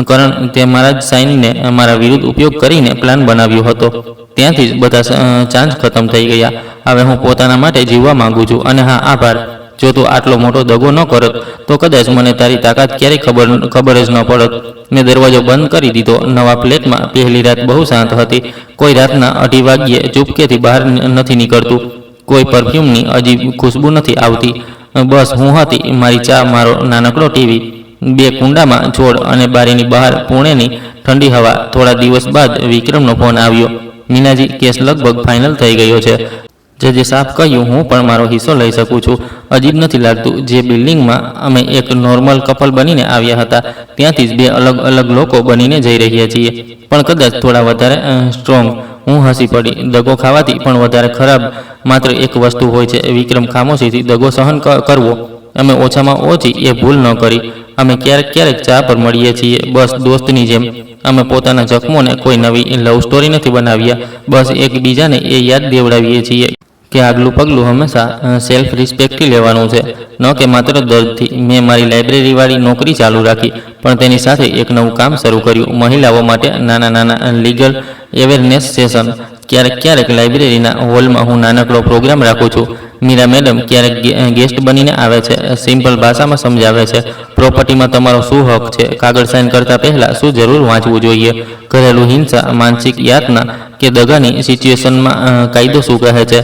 કરણ, તે મારા જ સાઇનને મારા વિરુદ્ધ ઉપયોગ કરીને પ્લાન બનાવ્યો હતો. ત્યાંથી જ બધા ચાન્સ ખતમ થઈ ગયા. હવે હું પોતાના માટે જીવવા માંગુ છું. અને હા, આભાર. જો તું આટલો મોટો દગો ન કરત તો કદાચ મને તારી તાકાત ક્યારેય ખબર જ ન પડત. મેં દરવાજો બંધ કરી દીધો. નવા ફ્લેટમાં પહેલી રાત બહુ શાંત હતી. કોઈ રાતના 2:30 વાગ્યે ચૂપકેથી બહાર નથી નીકળતું. કોઈ પરફ્યુમની અજીબ ખુશ્બુ નથી આવતી. બસ હું હતી, મારી ચા, મારો નાનકડો ટીવી, 2 કુંડામાં છોડ અને બારીની બહાર પુણેની ઠંડી હવા. થોડા દિવસ બાદ વિક્રમનો ફોન આવ્યો. મીનાજી, કેસ લગભગ ફાઇનલ થઈ ગયો છે. જજે સાફ કહ્યું, હું પણ મારો હિસ્સો લઈ શકું છું. અજીબ નથી લાગતું? જે બિલ્ડિંગમાં અમે એક નોર્મલ કપલ બનીને આવ્યા હતા, ત્યાંથી જ 2 અલગ અલગ લોકો બનીને જઈ રહ્યા છીએ, પણ કદાચ થોડા વધારે સ્ટ્રોંગ. હું હસી પડી. દગો ખાવાથી પણ વધારે ખરાબ માત્ર એક વસ્તુ હોય છે, વિક્રમ, ખામોશીથી દગો સહન કરવો. અમે ઓછામાં ઓછી એ ભૂલ ન કરી. અમે ક્યારેક ચા પર મળીએ છીએ, બસ દોસ્તની જેમ. અમે પોતાના જખમોને કોઈ નવી લવ સ્ટોરી નથી બનાવ્યા, બસ એકબીજાને એ યાદ દેવડાવીએ છીએ કે આગલું પગલું હંમેશા સેલ્ફ રિસ્પેક્ટથી લેવાનું છે, ન કે માત્ર દર્દથી. મેં મારી લાઇબ્રેરીવાળી નોકરી ચાલુ રાખી, પણ તેની સાથે એક નવું કામ શરૂ કર્યું, મહિલાઓ માટે નાના લીગલ અવેરનેસ સેશન. ક્યારેક લાઇબ્રેરીના હોલમાં હું નાનકડો પ્રોગ્રામ રાખું છું. મીરા મેડમ ક્યારેક ગેસ્ટ બનીને આવે છે, સિમ્પલ ભાષામાં સમજાવે છે પ્રોપર્ટીમાં તમારો શું હક છે, કાગળ સાઇન કરતા પહેલાં શું જરૂર વાંચવું જોઈએ, ઘરેલું હિંસા, માનસિક યાતના કે દગાની સિચ્યુએશનમાં કાયદો શું કહે છે.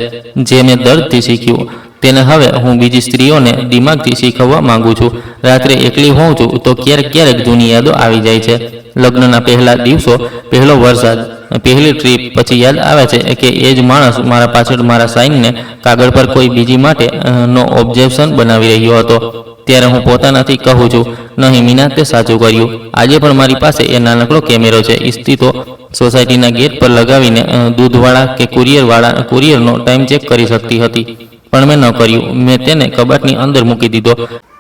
જે મેં દર્દથી શીખ્યું તેને હવે હું બીજી સ્ત્રીઓને દિમાગથી શીખવવા માંગુ છું. રાત્રે એકલી હોઉં છું તો ક્યારેક જૂની યાદો આવી જાય છે. લગ્નના પહેલા દિવસો, પહેલો વરસાદ, પહેલી ટ્રીપ, પછી યાદ આવે છે કે એ જ માણસ મારા પાછળ મારા સાઇનને કાગળ પર કોઈ બીજી માટે નો ઓબ્જેક્શન બનાવી રહ્યો હતો. ત્યારે હું પોતાનાથી કહું છું, નહીં મીના, તે સાચું કર્યું. આજે પણ મારી પાસે એ નાનકડો કેમેરો છે. ઇસ્ત્રી તો સોસાયટીના ગેટ પર લગાવીને દૂધવાળા કે કુરિયરનો ટાઈમ ચેક કરી શકતી હતી, પણ મેં ન કર્યું. મેં તેને કબાટની અંદર મૂકી દીધો.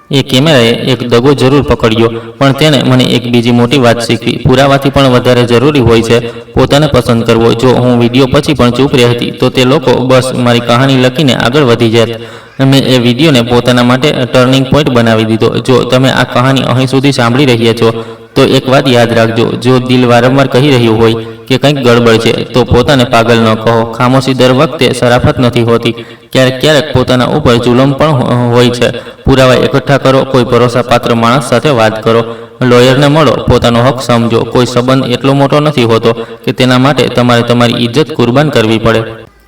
એ કેમેરાએ એક દગો જરૂર પકડ્યો, પણ તેણે મને એક બીજી મોટી વાત શીખવી. પુરાવાથી પણ વધારે જરૂરી હોય છે પોતાને પસંદ કરવો. જો હું વિડીયો પછી પણ ચૂપ રહેતી તો તે લોકો બસ મારી કહાની લખીને આગળ વધી જાત. મેં એ વિડીયોને પોતાના માટે ટર્નિંગ પોઈન્ટ બનાવી દીધો. જો તમે આ કહાની અહીં સુધી સાંભળી રહ્યા છો તો એક વાત યાદ રાખજો, જો દિલ વારંવાર કહી રહ્યું હોય કે કંઈક ગડબડ છે તો પોતાને પાગલ ન કહો. ખામોશી દર વખતે શરાફત નથી હોતી. ક્યારેક પોતાના ઉપર જુલમ પણ હોય છે. પુરાવા એકઠા કરો, કોઈ ભરોસાપાત્ર માણસ સાથે વાત કરો, લોયરને મળો, પોતાનો હક સમજો. કોઈ સંબંધ એટલો મોટો નથી હોતો કે તેના માટે તમારે તમારી ઇજ્જત કુરબાન કરવી પડે.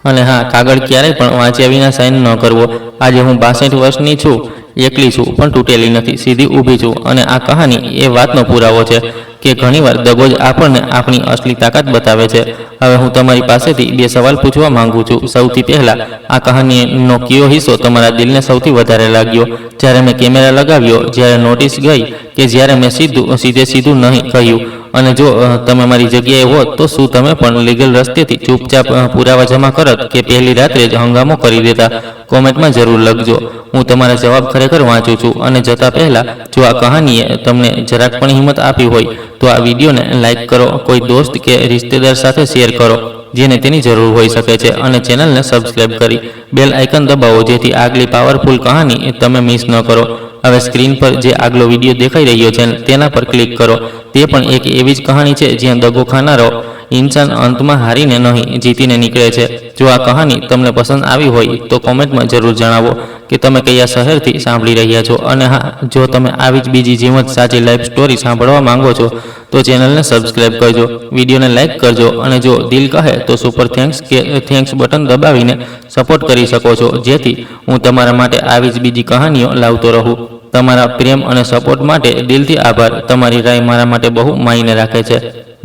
અને હા, કાગળ ક્યારેય પણ વાંચ્યા વિના સાઇન ન કરવો. આજે હું 62 વર્ષની છું, એકલી છું, પણ તૂટેલી નથી, સીધી ઊભી છું. અને આ કહાની એ વાતનો પુરાવો છે કે ઘણીવાર દગો જ આપણને આપણી અસલી તાકાત બતાવે છે. હવે હું તમારી પાસેથી 2 સવાલ પૂછવા માંગુ છું. સૌથી પહેલાં, આ કહાનીનો કયો હિસ્સો તમારા દિલને સૌથી વધારે લાગ્યો? જ્યારે મેં કેમેરા લગાવ્યો, જ્યારે નોટિસ ગઈ, કે જ્યારે મેં સીધું નહીં કહ્યું? અને જો તમે મારી જગ્યાએ હોત તો શું તમે પણ લીગલ રસ્તેથી ચૂપચાપ પુરાવા જમા કરત કે પહેલી રાત્રે જ હંગામો કરી દેતા? કોમેન્ટમાં જરૂર લખજો. હું તમારા જવાબ ખરેખર વાંચું છું. અને જતાં પહેલાં, જો આ કહાનીએ તમને જરાક પણ હિંમત આપી હોય તો આ વિડીયોને લાઇક કરો, કોઈ દોસ્ત કે રિશ્તેદાર સાથે શેર કરો જેને તેની જરૂર હોઈ શકે છે, અને ચેનલને સબસ્ક્રાઇબ કરી બેલ આઇકન દબાવો જેથી આગલી પાવરફુલ કહાની તમે મિસ ન કરો. હવે સ્ક્રીન પર જે આગલો વિડીયો દેખાઈ રહ્યો છે તેના પર ક્લિક કરો. તે પણ એક એવી જ કહાની છે જ્યાં દગો ખાનારો ઇન્સાન અંતમાં હારીને નહીં જીતીને નીકળે છે. જો આ કહાની તમને પસંદ આવી હોય તો કોમેન્ટમાં જરૂર જણાવો કે તમે કયા શહેરથી સાંભળી રહ્યા છો. અને હા, જો તમે આવી જ બીજી જીવંત સાચી લાઈફ સ્ટોરી સાંભળવા માંગો છો તો ચેનલને સબસ્ક્રાઈબ કરજો, વિડીયોને લાઇક કરજો અને જો દિલ કહે તો સુપર થેન્ક્સ બટન દબાવીને સપોર્ટ કરી શકો છો, જેથી હું તમારા માટે આવી જ બીજી કહાનીઓ લાવતો રહું. તમારા પ્રેમ અને સપોર્ટ માટે દિલથી આભાર. તમારી રાય મારા માટે બહુ માયને રાખે છે.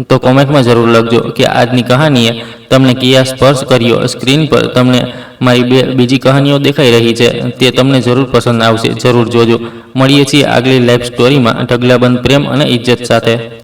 તો કોમેન્ટમાં જરૂર લખજો કે આજની કહાનીએ તમને કયા સ્પર્શ કર્યો. સ્ક્રીન પર તમને મારી બીજી કહાનીઓ દેખાઈ રહી છે, તે તમને જરૂર પસંદ આવશે. જરૂર જોજો. મળીએ છીએ આગલી લાઈફ સ્ટોરીમાં ઢગલાબંધ પ્રેમ અને ઇજ્જત સાથે.